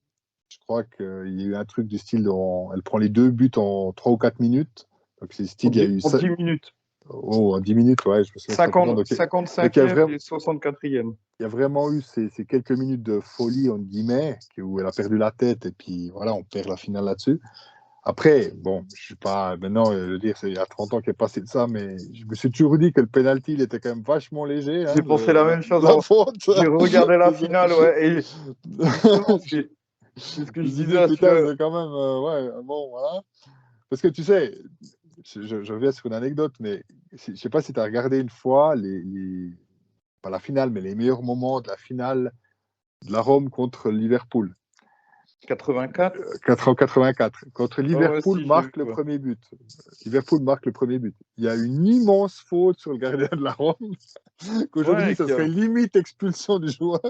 Je crois qu'il y a eu un truc du style, elle prend les 2 buts en 3 ou 4 minutes. Donc, c'est style, il y a eu En 10 minutes. en 10 minutes, ouais, je me souviens parfaitement. 50, Donc, il y a 55e vraiment, et 64e. il y a vraiment eu ces quelques minutes de folie, entre guillemets, où elle a perdu la tête, et puis voilà, on perd la finale là-dessus. Après, bon, je suis pas. Maintenant, je veux dire, c'est il y a 30 ans qu'est passé de ça, mais je me suis toujours dit que le penalty, il était quand même vachement léger, hein, J'ai pensé la même chose. la faute. J'ai regardé la finale, ouais. Et justement, c'est ce que Je je me suis disais dit, à putain, celui-là. c'est quand même. Ouais, bon, voilà. Parce que tu sais, je reviens sur une anecdote, mais je sais pas si tu as regardé une fois, pas la finale, mais les meilleurs moments de la finale de la Rome contre Liverpool. 84. 484. Contre Ouais, ouais, Liverpool si, j'ai vu. marque le Ouais. premier but. Liverpool marque le premier but. Il y a une immense faute sur le gardien de la Rome, qu'aujourd'hui, Ouais, ça serait limite expulsion du joueur.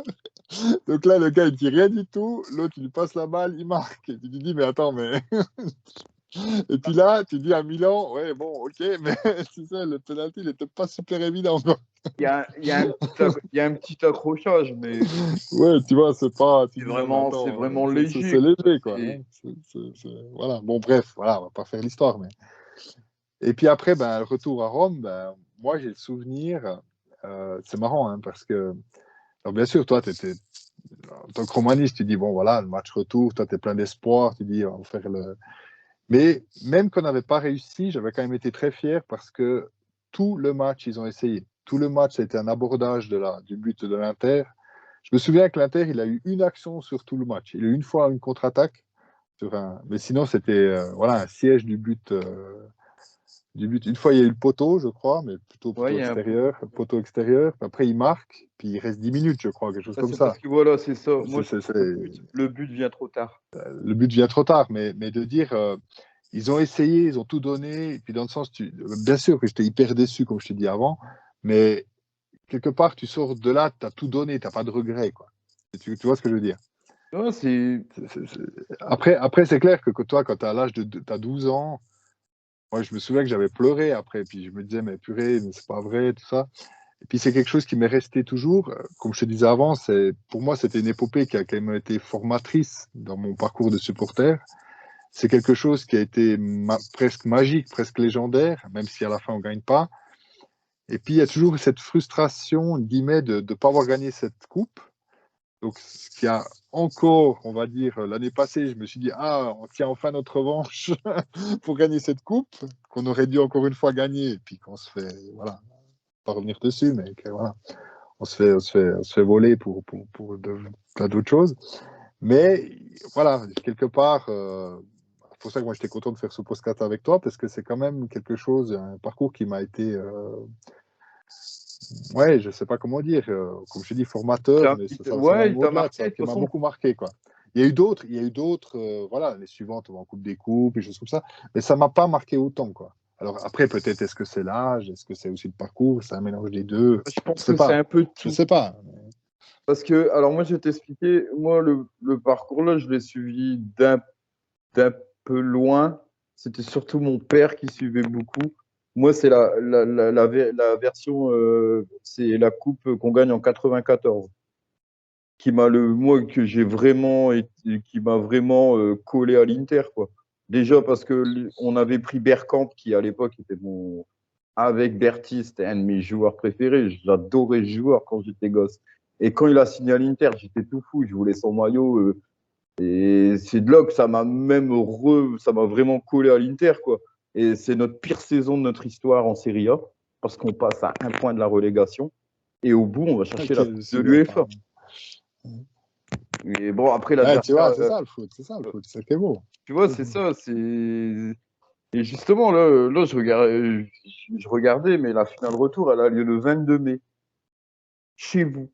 Donc là, le gars, il dit rien du tout. L'autre, il lui passe la balle, il marque. Et tu te dis, mais attends, mais. Et puis là, tu dis à Milan, ouais, bon, ok, mais tu sais, le penalty, il n'était pas super évident, quoi. Il y a un petit accrochage, mais Ouais, tu vois, c'est pas. Tu dis, non, mais c'est attends, vraiment c'est léger, quoi. léger, quoi. Hein. Voilà. Bon, bref, voilà, on va pas faire l'histoire, mais. Et puis après, le retour à Rome, moi j'ai le souvenir, c'est marrant, hein, parce que, alors bien sûr, toi, en tant que romaniste, tu dis, bon voilà, le match retour, toi, tu es plein d'espoir, tu dis, on va faire le. Mais même qu'on n'avait pas réussi, j'avais quand même été très fier parce que tout le match, ils ont essayé. Tout le match, ça a été un abordage du but de l'Inter. Je me souviens que l'Inter, il a eu une action sur tout le match. Il a eu une fois une contre-attaque, mais sinon, c'était voilà, un siège du but. Une fois, il y a eu le poteau, je crois, mais Ouais, plutôt il y a un peu. extérieur, poteau extérieur. Après, il marque, puis il reste 10 minutes, je crois, quelque chose Ah, comme c'est ça. parce que voilà, c'est ça. Moi, C'est- je c'est- trouve c'est- le but vient trop tard. le but vient trop tard, mais de dire, ils ont essayé, ils ont tout donné, et puis dans le sens, bien sûr que j'étais hyper déçu, comme je t'ai dit avant, mais quelque part, tu sors de là, tu as tout donné, tu n'as pas de regret, quoi. Tu vois ce que je veux dire? Ouais, c'est. Après c'est clair que toi, quand tu as l'âge t'as 12 ans, moi, je me souviens que j'avais pleuré après, puis je me disais, mais purée, mais c'est pas vrai, tout ça. Et puis c'est quelque chose qui m'est resté toujours. Comme je te disais avant, pour moi, c'était une épopée qui a quand même été formatrice dans mon parcours de supporter. C'est quelque chose qui a été presque magique, presque légendaire, même si à la fin on gagne pas. Et puis il y a toujours cette frustration, guillemets, de ne pas avoir gagné cette coupe. Donc ce qui a encore, on va dire, l'année passée, je me suis dit, ah, on tient enfin notre revanche pour gagner cette coupe, qu'on aurait dû encore une fois gagner, et puis qu'on se fait, voilà, pas revenir dessus, mais que, voilà, on se fait voler pour plein d'autres choses. Mais voilà, quelque part, c'est pour ça que moi j'étais content de faire ce podcast avec toi, parce que c'est quand même quelque chose, un parcours qui m'a été, ouais, je sais pas comment dire, comme je dis, formateur, mais ça va Ouais, même il t'a au-delà de marqué. ça, De toute qui m'a façon, beaucoup marqué, quoi. Il y a eu d'autres, voilà, les suivantes en Coupe des Coupes, et choses comme ça, mais ça m'a pas marqué autant, quoi. Alors après, peut-être est-ce que c'est l'âge, est-ce que c'est aussi le parcours, c'est un mélange des deux, je pense je sais que c'est pas, un peu je tout. sais pas. Parce que, alors moi, je vais t'expliquer. Moi, le parcours là, je l'ai suivi d'un peu loin. C'était surtout mon père qui suivait beaucoup. Moi, c'est la version, c'est la coupe qu'on gagne en 94, qui m'a moi, que j'ai vraiment, qui m'a vraiment collé à l'Inter, quoi. Déjà parce que on avait pris Bergkamp, qui à l'époque était avec Berti, c'était un de mes joueurs préférés. J'adorais ce joueur quand j'étais gosse. Et quand il a signé à l'Inter, j'étais tout fou. Je voulais son maillot. Et c'est de là que ça m'a vraiment collé à l'Inter, quoi. Et c'est notre pire saison de notre histoire en Serie A, parce qu'on passe à un point de la relégation. Et au bout, on va chercher la Coupe de l'UEFA. Et bon, après, Ouais, tu l'adversaire, vois, c'est ça le foot, c'est ça le foot, c'est ça qui est beau. tu vois, c'est ça. Et justement, là je regardais, mais la finale retour, elle a lieu le 22 mai, chez vous.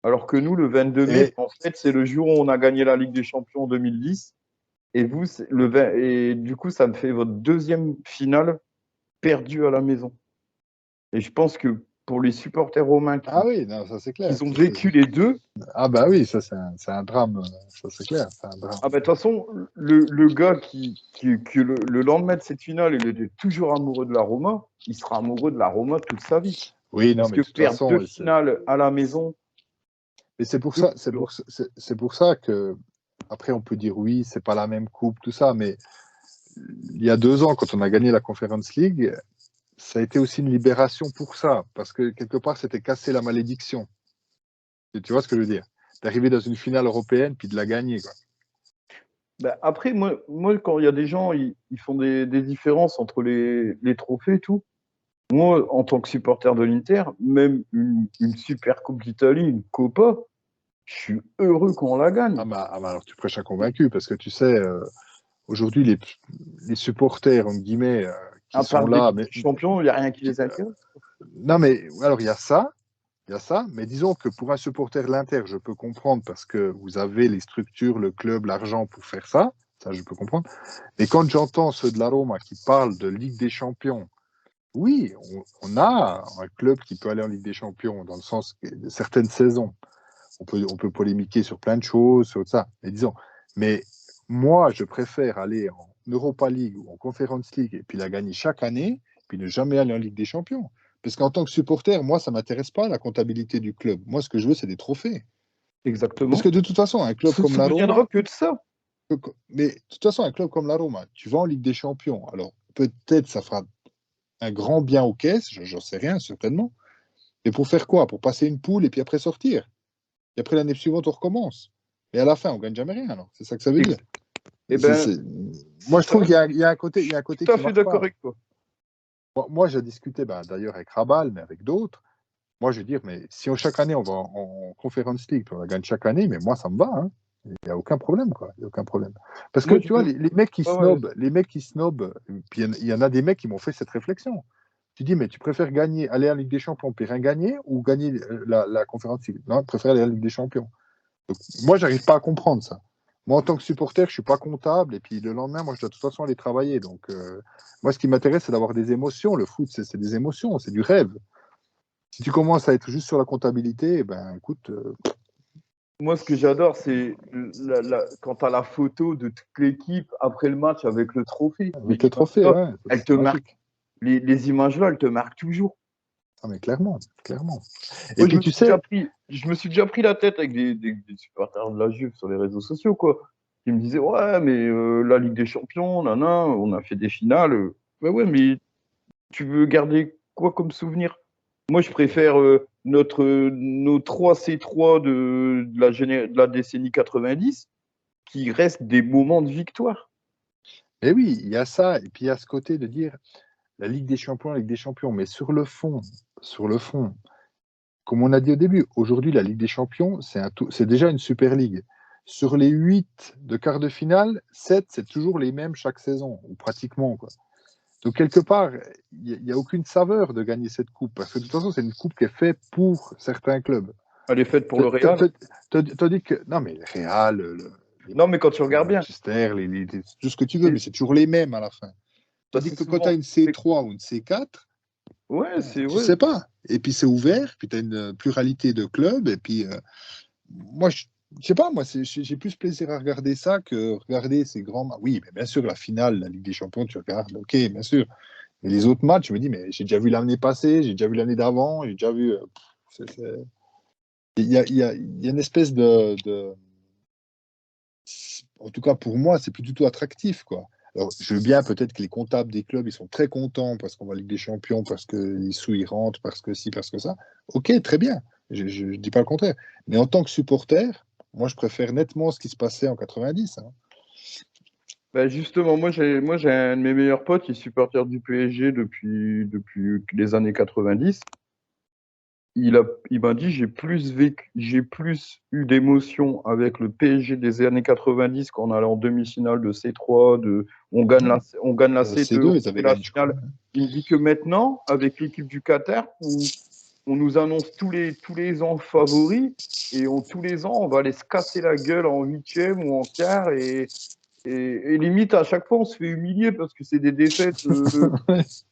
Alors que nous, le 22 mai, Et, en fait, c'est le jour où on a gagné la Ligue des Champions en 2010. Et vous, et du coup, ça me fait votre deuxième finale perdue à la maison. Et je pense que pour les supporters romains ah oui, non, ça c'est clair. qui ont vécu les deux, Ah bah oui, ça c'est un drame, ça c'est clair, c'est un drame. ah bah, de toute façon, le gars qui le lendemain de cette finale, il était toujours amoureux de la Roma, il sera amoureux de la Roma toute sa vie. Oui, non, Parce mais que de toute perdre façon, deux finales à la maison, et c'est pour ça, c'est pour ça que après on peut dire oui, c'est pas la même coupe, tout ça, mais il y a 2 ans, quand on a gagné la Conference League, ça a été aussi une libération pour ça, parce que quelque part, c'était casser la malédiction. Et tu vois ce que je veux dire? D'arriver dans une finale européenne puis de la gagner, quoi. bah, après, moi, quand il y a des gens, ils font des différences entre les trophées et tout. Moi, en tant que supporter de l'Inter, même une Super Coupe d'Italie, une Copa, je suis heureux qu'on la gagne. Bah, alors tu prêches un convaincu, parce que tu sais, aujourd'hui, les supporters, entre guillemets, qui À sont part des là, mais champions, il n'y a rien qui les intéresse. non, mais alors il y a ça, mais disons que pour un supporter de l'Inter, je peux comprendre parce que vous avez les structures, le club, l'argent pour faire ça je peux comprendre. Mais quand j'entends ceux de la Roma qui parlent de Ligue des Champions, oui, on a un club qui peut aller en Ligue des Champions dans le sens de certaines saisons. On peut polémiquer sur plein de choses, sur ça. Mais disons, mais moi, je préfère aller en Europa League ou en Conference League et puis la gagner chaque année, puis ne jamais aller en Ligue des Champions. Parce qu'en tant que supporter, moi, ça ne m'intéresse pas la comptabilité du club. Moi, ce que je veux, c'est des trophées. Parce Exactement. que de toute façon, un On club se comme la Roma, souviendra que de ça. mais de toute façon, un club comme la Roma, tu vas en Ligue des Champions. Alors, peut-être ça fera un grand bien aux caisses, j'en sais rien, certainement. Mais pour faire quoi? Pour passer une poule et puis après sortir. Et après, l'année suivante, on recommence. Et à la fin, on gagne jamais rien, alors. C'est ça que ça veut dire. Eh ben, Moi, je trouve ça, qu'il y a un côté, il y a un côté tout à qui fait marche d'accord pas. avec toi. Moi, j'ai discuté d'ailleurs avec Rabal, mais avec d'autres. Moi, je veux dire, mais si chaque année, on va en Conference League, puis on la gagne chaque année, mais moi, ça me va. Hein. Il n'y a aucun problème, quoi. Il y a aucun problème. Parce que, Moi, tu vois, les mecs qui ouais. snobent, puis il y en a des mecs qui m'ont fait cette réflexion. Tu dis, mais tu préfères gagner, aller en Ligue des Champions, puis rien gagner, ou gagner la Conference League? Non, je préfère aller en Ligue des Champions. Donc, moi, j'arrive pas à comprendre ça. Moi, en tant que supporter, je suis pas comptable, et puis le lendemain, moi, je dois de toute façon aller travailler. Donc, moi, ce qui m'intéresse, c'est d'avoir des émotions. Le foot, c'est des émotions, c'est du rêve. Si tu commences à être juste sur la comptabilité, eh ben, écoute, Moi, ce que j'adore, c'est quand tu as la photo de toute l'équipe après le match avec le trophée. avec les trophées, ouais, Elles te c'est marquent. magique. Les images-là, elles te marquent toujours. Ah, mais clairement, clairement. Et Moi, puis, tu sais, je me suis déjà pris la tête avec des supporters de la Juve sur les réseaux sociaux, quoi. Qui me disaient, ouais, mais la Ligue des Champions, on a fait des finales. Ouais, mais tu veux garder quoi comme souvenir? Moi, je préfère nos 3C3 de la décennie 90 qui restent des moments de victoire. mais oui, il y a ça, et puis il y a ce côté de dire la Ligue des Champions, mais sur le fond, comme on a dit au début, aujourd'hui, la Ligue des Champions, c'est déjà une Super Ligue. Sur les 8 de quart de finale, 7, c'est toujours les mêmes chaque saison, ou pratiquement, quoi. Donc, quelque part, il n'y a aucune saveur de gagner cette coupe, parce que de toute façon, c'est une coupe qui est faite pour certains clubs. Elle est faite pour le Real. Tandis que, non, mais le Real, Non, mais quand tu regardes bien, Manchester, tout ce que tu veux, mais c'est toujours les mêmes à la fin. bah, Tandis c'est que quand tu as souvent. une C3 ou une C4, Ouais, tu sais pas. Et puis c'est ouvert, puis tu as une pluralité de clubs, et puis moi, je sais pas, moi, j'ai plus plaisir à regarder ça que regarder ces grands. Oui, mais bien sûr, la finale, la Ligue des Champions, tu regardes, ok, bien sûr. Mais les autres matchs, je me dis, mais j'ai déjà vu l'année passée, j'ai déjà vu l'année d'avant, j'ai déjà vu. Il y a une espèce en tout cas pour moi, c'est plus du tout attractif, quoi. Alors, je veux bien peut-être que les comptables des clubs, ils sont très contents parce qu'on va en Ligue des Champions, parce que les sous, ils rentrent, parce que ci, parce que ça. Ok, très bien. Je ne dis pas le contraire. Mais en tant que supporter, moi, je préfère nettement ce qui se passait en 90. Hein. Bah justement, moi j'ai un de mes meilleurs potes qui est supporter du PSG depuis les années 90. Il m'a dit j'ai plus eu d'émotions avec le PSG des années 90 quand on allait en demi-finale de C3, on gagne la C2, C2, on ils avaient fait la gagné, je crois. finale. Il me dit que maintenant, avec l'équipe du Qatar, où on nous annonce tous les ans favoris et tous les ans on va aller se casser la gueule en huitième ou en quart et limite à chaque fois on se fait humilier parce que c'est des défaites.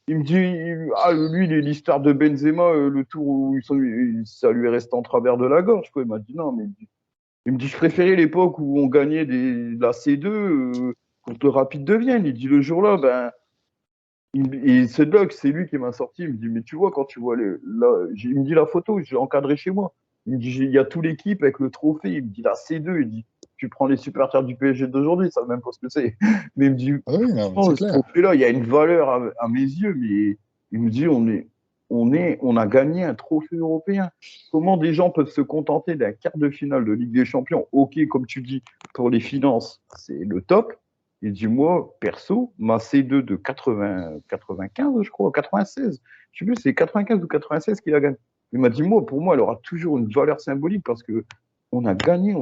Il me dit, ah, lui, l'histoire de Benzema, le tour où ça lui est resté en travers de la gorge, quoi. Il m'a dit non, mais il me dit, je préférais l'époque où on gagnait la C2 contre le Rapide de Vienne. Il dit, le jour-là, ben, et c'est là que c'est lui qui m'a sorti. Il me dit, mais tu vois, quand tu vois il me dit la photo, j'ai encadré chez moi. Il me dit, il y a toute l'équipe avec le trophée. Il me dit, la C2, il dit, tu prends les supporters du PSG d'aujourd'hui, ça savent même pas ce que c'est. Mais il me dit, Ah oui, non, mais franchement, c'est ce clair. trophée-là, il y a une valeur à mes yeux, mais il me dit, on a gagné un trophée européen. Comment des gens peuvent se contenter d'un quart de finale de Ligue des Champions? Ok, comme tu dis, pour les finances, c'est le top. Il dit, moi, perso, ma C2 de 95, je crois, 96, je sais plus, c'est 95 ou 96 qu'il a gagné. Il m'a dit, moi, pour moi, elle aura toujours une valeur symbolique parce que on a gagné. Il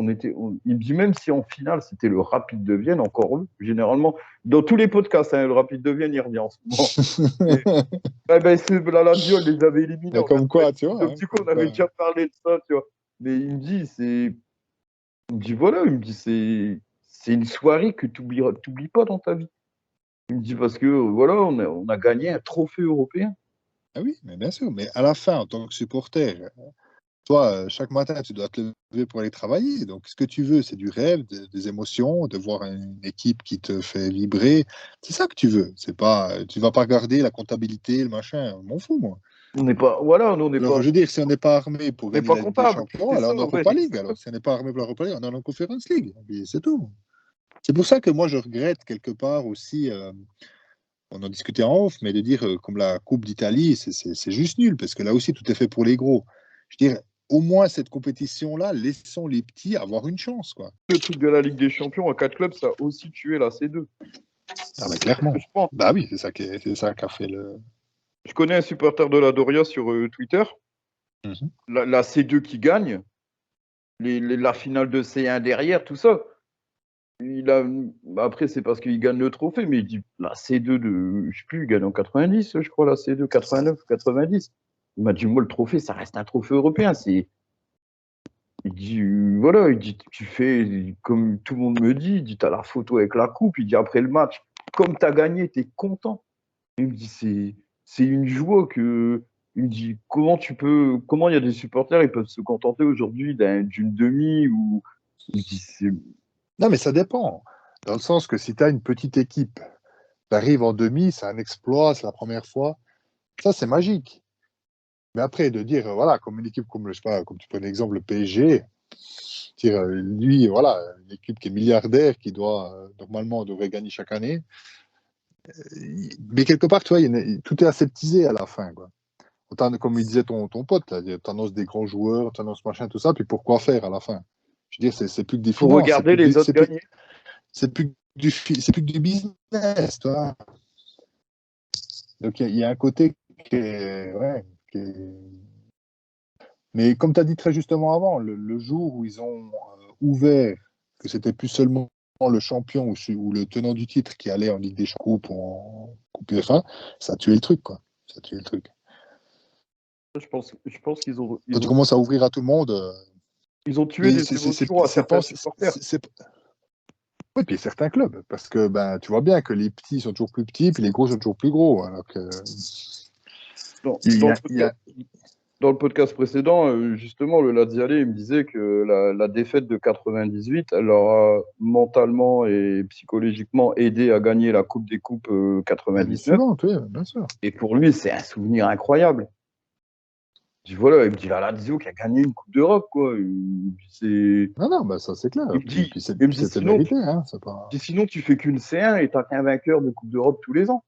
me dit, même si en finale, c'était le Rapide de Vienne, encore eux, généralement, dans tous les podcasts, hein, le Rapide de Vienne, il revient en ce moment. Et, ben, la Lazio, elle les avait éliminés Mais en comme quoi, tu 98. vois. Donc, Hein, du coup, comme on avait quoi. déjà parlé de ça, tu vois. Mais il me dit, voilà, il me dit, c'est une soirée que tu n'oublies pas dans ta vie. Il me dit, parce que, voilà, on a gagné un trophée européen. Ah oui, mais bien sûr. Mais à la fin, en tant que supporter, toi, chaque matin, tu dois te lever pour aller travailler. Donc, ce que tu veux, c'est du rêve, des émotions, de voir une équipe qui te fait vibrer. C'est ça que tu veux. C'est pas, tu vas pas regarder la comptabilité, le machin. Je m'en fous, moi. On n'est pas, voilà, nous, Alors, je veux dire, si on n'est pas armé pour on n'est gagner pas la Ligue des comptable. Champions, C'est alors ça, on est en ouais. Europa League. Alors, si on n'est pas armé pour la Europa League, on est en Conference League. Et puis, c'est tout. C'est pour ça que moi, je regrette quelque part aussi, on en discutait en off, mais de dire comme la Coupe d'Italie, c'est juste nul, parce que là aussi, tout est fait pour les gros. Je veux dire, au moins cette compétition-là, laissons les petits avoir une chance, quoi. Le truc de la Ligue des Champions à 4 clubs, ça a aussi tué la C2. Ah bah clairement. Je pense. Bah oui, c'est ça qui a fait le. Je connais un supporter de la Doria sur Twitter. Mhm. La C2 qui gagne, la finale de C1 derrière, tout ça. Il a, après, c'est parce qu'il gagne le trophée, mais il dit la C2 je sais plus, il gagne en 90, je crois, la C2, 89 ou 90. Il m'a dit, moi, le trophée, ça reste un trophée européen. Il dit, voilà, il dit, tu fais, comme tout le monde me dit, il dit, t'as la photo avec la coupe. Il dit, après le match, comme t'as gagné, t'es content. Il me dit, c'est une joie que. Il me dit, comment il y a des supporters, ils peuvent se contenter aujourd'hui d'une demi ou. Il me dit, Non, mais ça dépend. Dans le sens que si tu as une petite équipe, tu arrives en demi, c'est un exploit, c'est la première fois. Ça, c'est magique. Mais après, de dire, voilà, comme une équipe, comme, je sais pas, comme tu prends l'exemple, le PSG, dire, lui, voilà, une équipe qui est milliardaire, qui doit, normalement, devrait gagner chaque année. Mais quelque part, tu vois, tout est aseptisé à la fin, quoi. Comme il disait ton pote, tu annonces des grands joueurs, tu annonces machin, tout ça, puis pourquoi faire à la fin? Je veux dire, c'est plus que des faut finances, regarder les autres gagner. c'est plus que du business, tu vois. Donc il y a un côté qui est, ouais, mais comme tu as dit très justement avant, le jour où ils ont ouvert que c'était plus seulement le champion ou le tenant du titre qui allait en Ligue des Champions ou en Coupe UEFA, ça a tué le truc, quoi. Ça a tué le truc. Je pense Quand tu commences à ouvrir à tout le monde, ils ont tué mais des émotions à certains supporters. oui, puis certains clubs, parce que ben, tu vois bien que les petits sont toujours plus petits, puis les gros sont toujours plus gros. Alors que Dans, il dans y le a, il y a- podcast, dans le podcast précédent, justement, le Laziale, il me disait que la défaite de 98, elle leur a mentalement et psychologiquement aidé à gagner la Coupe des Coupes l'année 99. suivante, oui, bien sûr. Et pour lui, c'est un souvenir incroyable. Je dis voilà, il me dit la Lazio qui a gagné une Coupe d'Europe, quoi. Non, non, bah, ça c'est clair. Il me dit, Puis il me dit c'était sinon, mérité, hein. C'est pas... sinon tu fais qu'une C1 et t'as qu'un vainqueur de Coupe d'Europe tous les ans.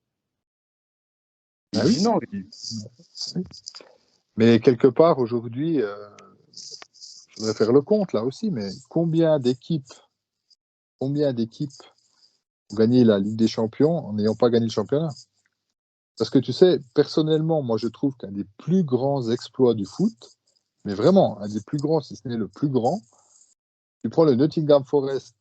Il Ah me oui. dit non. Oui. Mais quelque part, aujourd'hui, je voudrais faire le compte là aussi, mais combien d'équipes ont gagné la Ligue des Champions en n'ayant pas gagné le championnat? Parce que tu sais, personnellement, moi je trouve qu'un des plus grands exploits du foot, mais vraiment un des plus grands, si ce n'est le plus grand, tu prends le Nottingham Forest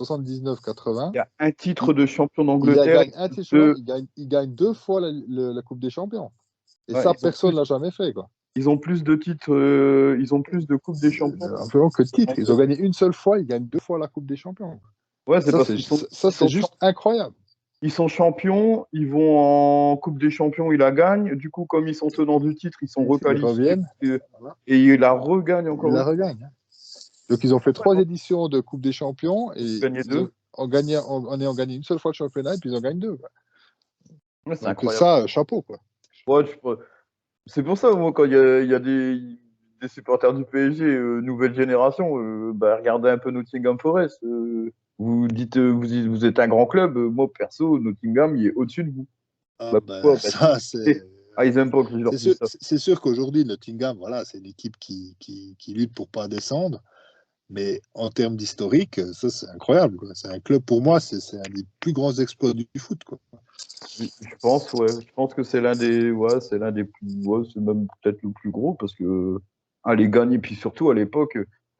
79-80, Il y a un titre il, de champion il d'Angleterre. gagne un titre, il gagne 2 fois la Coupe des Champions. Et Ouais, ça, personne ne l'a jamais fait, quoi. ils ont plus de titres, ils ont plus de Coupes des Champions. Vraiment que titre. Ils ont gagné une seule fois, ils gagnent 2 fois la Coupe des Champions. Ouais, c'est Ça, parce c'est qu'ils sont, ça, c'est juste incroyable. ils sont champions, ils vont en Coupe des Champions, ils la gagnent. Du coup, comme ils sont tenants du titre, ils sont Ils requalifiés reviennent, voilà. et ils la regagnent Ils encore la une fois. regagnent, hein. Donc, ils ont fait 3 éditions de Coupe des Champions et Ils ont gagné deux. en ayant gagné une seule fois le championnat, et puis ils ont gagné 2. Quoi. Ouais, c'est Donc, incroyable. ça, chapeau, quoi. Ouais, c'est pour ça, moi, quand il y a des supporters du PSG, nouvelle génération, bah, regardez un peu Nottingham Forest. Vous dites, vous êtes un grand club. Moi, perso, Nottingham, il est au-dessus de vous. Ah, Bah, ben, pourquoi? ça, c'est. Ils aiment pas que je leur dise ça. C'est sûr qu'aujourd'hui, Nottingham, voilà, c'est une équipe qui lutte pour pas descendre. Mais en termes d'historique, ça, c'est incroyable, quoi. C'est un club, pour moi, c'est un des plus grands exploits du foot, quoi. Je pense, ouais. Je pense que c'est l'un des plus, ouais, c'est même peut-être le plus gros parce que les gagner, puis surtout à l'époque,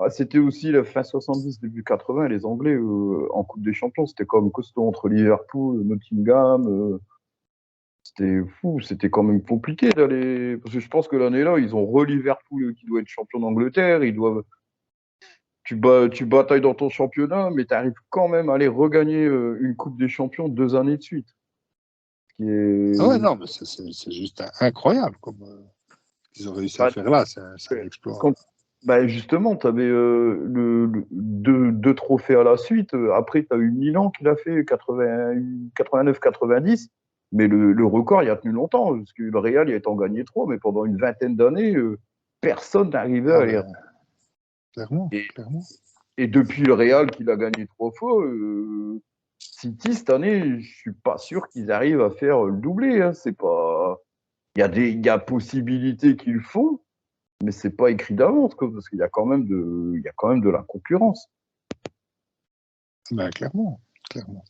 c'était aussi la fin 70, début 80, les Anglais en Coupe des Champions, c'était comme costaud entre Liverpool, Nottingham, c'était fou, c'était quand même compliqué d'aller, parce que je pense que l'année-là, ils ont Liverpool qui doit être champion d'Angleterre, tu batailles dans ton championnat, mais tu arrives quand même à aller regagner une Coupe des Champions 2 années de suite. Qui est... Ah ouais, non, mais c'est juste incroyable comme ils ont réussi à Bah, faire là. C'est un exploit. Bah justement, tu avais deux trophées à la suite. Après, tu as eu Milan qui l'a fait 89-90. Mais le record, il a tenu longtemps, parce que le Real, il a été en gagné 3, mais pendant une vingtaine d'années, personne n'arrivait à Ah aller. ben, clairement, Et, clairement. et depuis le Real qui l'a gagné 3 fois, City, cette année, je suis pas sûr qu'ils arrivent à faire le doublé. Hein. C'est pas... il y a possibilité qu'ils le font, mais c'est pas écrit d'avance, quoi, parce qu'il y a quand même de la concurrence. Ben, clairement, clairement.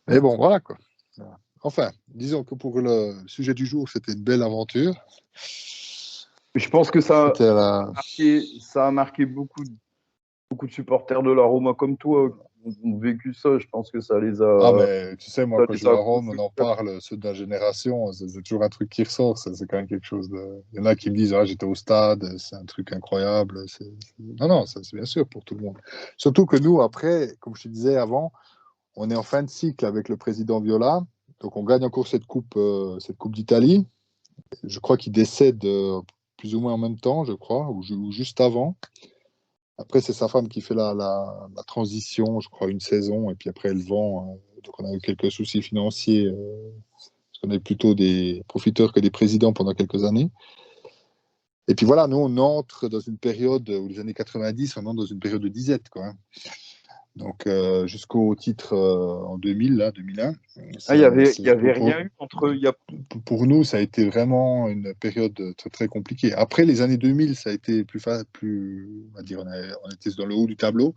Mais bon, voilà, quoi. Voilà. Enfin, disons que pour le sujet du jour, c'était une belle aventure. Je pense que C'était la... ça a marqué beaucoup de supporters de la Roma comme toi qui ont vécu ça. Je pense que ça les a. Ah, mais tu sais, moi, Ça quand je les vais a à Rome, on gonflés. en parle, ceux de la génération, c'est toujours un truc qui ressort. C'est quand même quelque chose de. Il y en a qui me disent, ah, j'étais au stade, c'est un truc incroyable. Non, non, ça, c'est bien sûr pour tout le monde. Surtout que nous, après, comme je te disais avant, on est en fin de cycle avec le président Viola. Donc, on gagne encore cette coupe d'Italie. Je crois qu'il décède plus ou moins en même temps, je crois, ou juste avant. Après, c'est sa femme qui fait la transition, je crois, une saison, et puis après, elle vend. Donc, on a eu quelques soucis financiers, parce qu'on est plutôt des profiteurs que des présidents pendant quelques années. Et puis voilà, nous, on entre dans une période, où les années 90, on entre dans une période de disette, quoi. Hein. Donc, jusqu'au titre en 2000, là, 2001. Il y avait rien eu entre. Pour nous, ça a été vraiment une période très, très compliquée. Après les années 2000, ça a été plus, on va dire, on était dans le haut du tableau.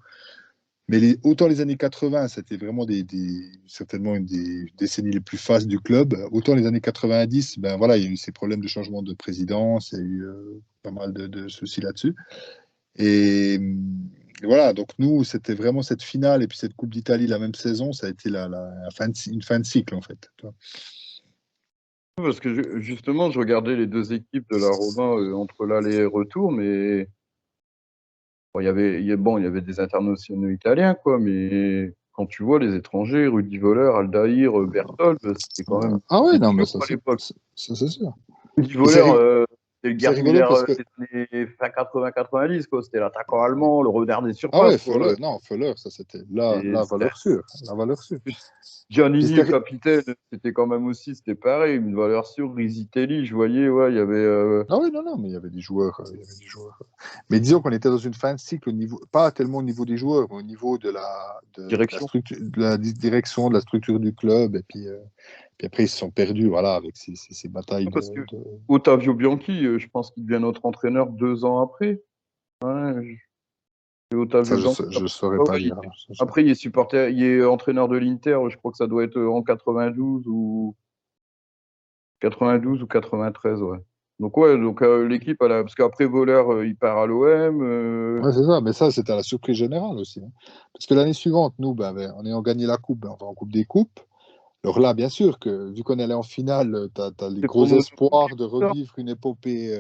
Mais autant les années 80, c'était vraiment certainement une des décennies les plus fastes du club. Autant les années 90, ben voilà, il y a eu ces problèmes de changement de présidence, il y a eu pas mal de soucis là-dessus. Et voilà, donc nous, c'était vraiment cette finale et puis cette Coupe d'Italie la même saison, ça a été une fin de cycle en fait. Parce que justement, je regardais les deux équipes de la Roma entre l'aller et retour, mais bon, il y avait des internationaux italiens, quoi, mais quand tu vois les étrangers, Rudi Voller, Aldair, Berthold, c'était quand même Ah ouais, non, mais chaud ça à l'époque. c'est sûr. Rudi Et c'est Voller, C'était le C'est Gerd rigolo Müller parce que. des années fin 80-90, quoi. C'était l'attaquant allemand, le renard des Ah ouais, surfaces, quoi. Fuller, non, Fuller, ça c'était Et la c'était- valeur sûre. La valeur sûre. Puis Giannini, le c'était. capitaine, c'était quand même aussi, c'était pareil, une valeur sûre. Risitelli, je voyais, ouais, il y avait. Ah oui, non, non, mais il y avait des joueurs. Il y avait des joueurs. Mais disons qu'on était dans une fin de cycle au niveau, pas tellement au niveau des joueurs, mais au niveau de la Direction. structure, de la direction, de la structure du club. Et puis après, ils se sont perdus, voilà, avec ces batailles Parce que Ottavio Bianchi, je pense qu'il devient notre entraîneur 2 ans après. Ouais, et Ça, Ottavio je Bianchi. ne saurais Ah pas ouais, dire. après, il est supporter, il est entraîneur de l'Inter, je crois que ça doit être en 92 ou 93, ouais. Donc ouais, donc l'équipe, parce qu'après Voleur, il part à l'OM. Ouais, c'est ça, mais ça, c'était à la surprise générale aussi, hein. Parce que l'année suivante, nous, en ayant gagné la Coupe, on va en Coupe des Coupes. Alors là, bien sûr que vu qu'on allait en finale, tu as les C'est gros promo. espoirs de revivre une épopée,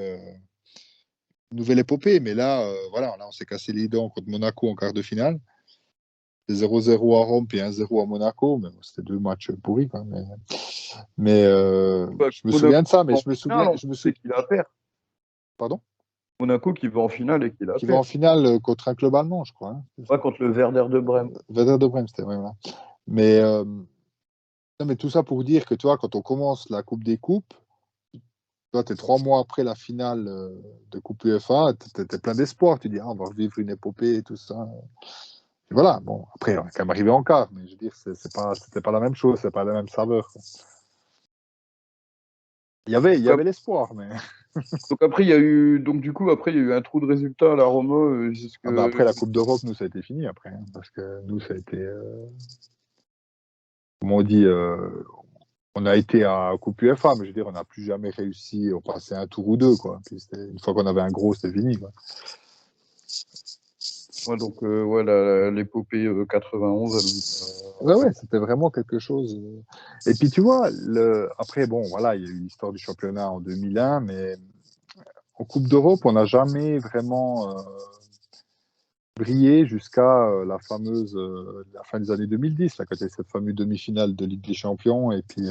une nouvelle épopée. Mais là, voilà, là, on s'est cassé les dents contre Monaco en quart de finale. C'est 0-0 à Rome puis 1-0 à Monaco. Mais bon, c'était 2 matchs pourris, quoi. Mais je me souviens de ça, mais En finale, on sait qu'il a perdu. Pardon? Monaco qui va en finale et qui l'a Qui va en perdu. finale contre un club allemand, je crois, hein. Ouais, contre le Werder de Brême. Werder de Brême, c'était, ouais, voilà. Mais, non, mais tout ça pour dire que, tu vois, quand on commence la Coupe des Coupes, toi, tu es 3 mois après la finale de Coupe UEFA, tu es plein d'espoir. Tu dis, ah, on va revivre une épopée et tout ça. Et voilà, bon, après, on est quand même arrivé en quart, mais je veux dire, c'était pas la même chose, c'est pas la même saveur, quoi. Il y avait l'espoir, mais. Donc après, il y a eu, donc du coup, après, il y a eu un trou de résultats à la Roma jusque. Ah bah après la Coupe d'Europe, nous, ça a été fini après, hein, parce que nous, ça a été. Comme on dit, on a été à Coupe UEFA, mais je veux dire, on n'a plus jamais réussi, on passait un tour ou deux, quoi. Puis une fois qu'on avait un gros, c'était fini, quoi. Ouais, donc ouais, l'épopée 91. Ouais, ouais, c'était vraiment quelque chose. Et puis tu vois, après, bon, voilà, il y a eu l'histoire du championnat en 2001, mais en Coupe d'Europe, on n'a jamais vraiment brillé jusqu'à la fin des années 2010, là, quand il y a eu cette fameuse demi-finale de Ligue des Champions et puis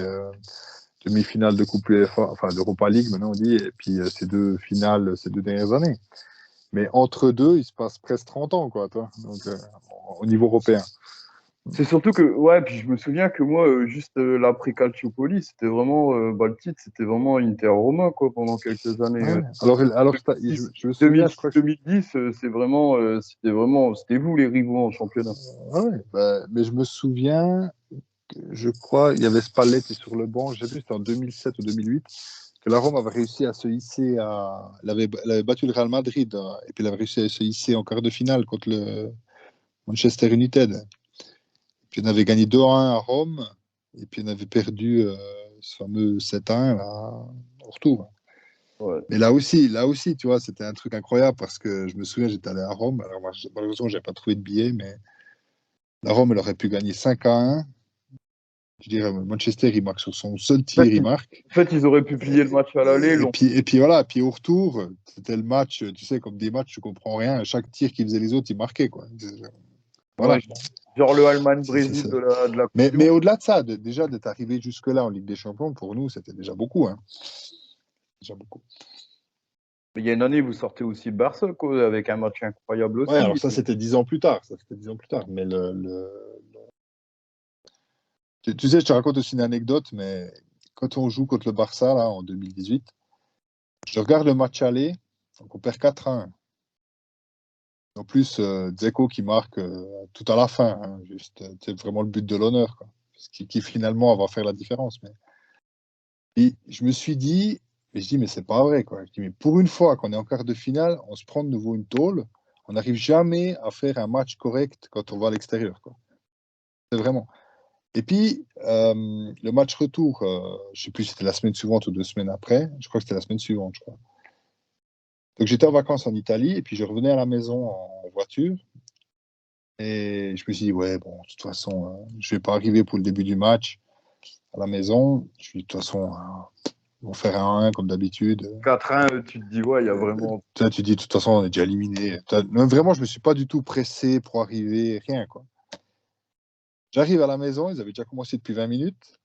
demi-finale de Coupe UEFA, enfin d'Europa League maintenant on dit, et puis ces deux finales ces 2 dernières années. Mais entre deux, il se passe presque 30 ans, quoi, toi. Donc, au niveau européen. C'est surtout que, ouais, puis je me souviens que moi, juste l'après Calciopoli, c'était vraiment, bah, le titre, c'était vraiment Inter-Roma, quoi, pendant quelques années. Ouais. Alors je me souviens, je crois que 2010, c'est vraiment, c'était vous les rivaux en championnat. ouais, bah, mais je me souviens, je crois, il y avait Spalletti sur le banc, je sais plus, c'était en 2007 ou 2008, que la Rome avait réussi à se hisser elle avait battu le Real Madrid, hein, et puis elle avait réussi à se hisser en quart de finale contre le Manchester United. Puis on avait gagné 2-1 à Rome, et puis on avait perdu ce fameux 7-1 là, au retour. Ouais. Mais là aussi, tu vois, c'était un truc incroyable parce que je me souviens, j'étais allé à Rome. Alors, moi, malheureusement, je n'avais pas trouvé de billet, mais la Rome, elle aurait pu gagner 5-1. Je dirais, Manchester, il marque sur son seul tir, il marque. En fait, ils auraient pu plier le match à l'aller. Et puis voilà, puis au retour, c'était le match, tu sais, comme des matchs, tu comprends rien. Chaque tir qu'ils faisaient les autres, ils marquaient, quoi. Voilà. Ouais, genre le Allemagne-Brésil de la Coupe du Mais Monde. au-delà de ça, déjà d'être arrivé jusque-là en Ligue des Champions, pour nous, c'était déjà beaucoup, hein. Déjà beaucoup. Il y a une année, vous sortez aussi Barça, quoi, avec un match incroyable Ouais, aussi. alors ça, c'était 10 ans plus tard. Mais tu sais, je te raconte aussi une anecdote, mais quand on joue contre le Barça, là, en 2018, je regarde le match aller, donc on perd 4-1. En plus, Dzeko qui marque tout à la fin, hein, juste, c'est vraiment le but de l'honneur, quoi. Qui finalement va faire la différence. Et je me suis dit, mais c'est pas vrai, quoi. Je dis, mais pour une fois qu'on est en quart de finale, on se prend de nouveau une tôle, on n'arrive jamais à faire un match correct quand on va à l'extérieur, quoi. C'est vraiment. Et puis, le match retour, je ne sais plus si c'était la semaine suivante ou 2 semaines après, je crois que c'était la semaine suivante, je crois. Donc j'étais en vacances en Italie, et puis je revenais à la maison en voiture, et je me suis dit, ouais, bon, de toute façon, je ne vais pas arriver pour le début du match à la maison. Je suis de toute façon, ils vont faire un 1 comme d'habitude. 4-1, tu te dis, ouais, il y a vraiment. Tu dis, de toute façon, on est déjà éliminé. Vraiment, je ne me suis pas du tout pressé pour arriver, rien, quoi. J'arrive à la maison, ils avaient déjà commencé depuis 20 minutes.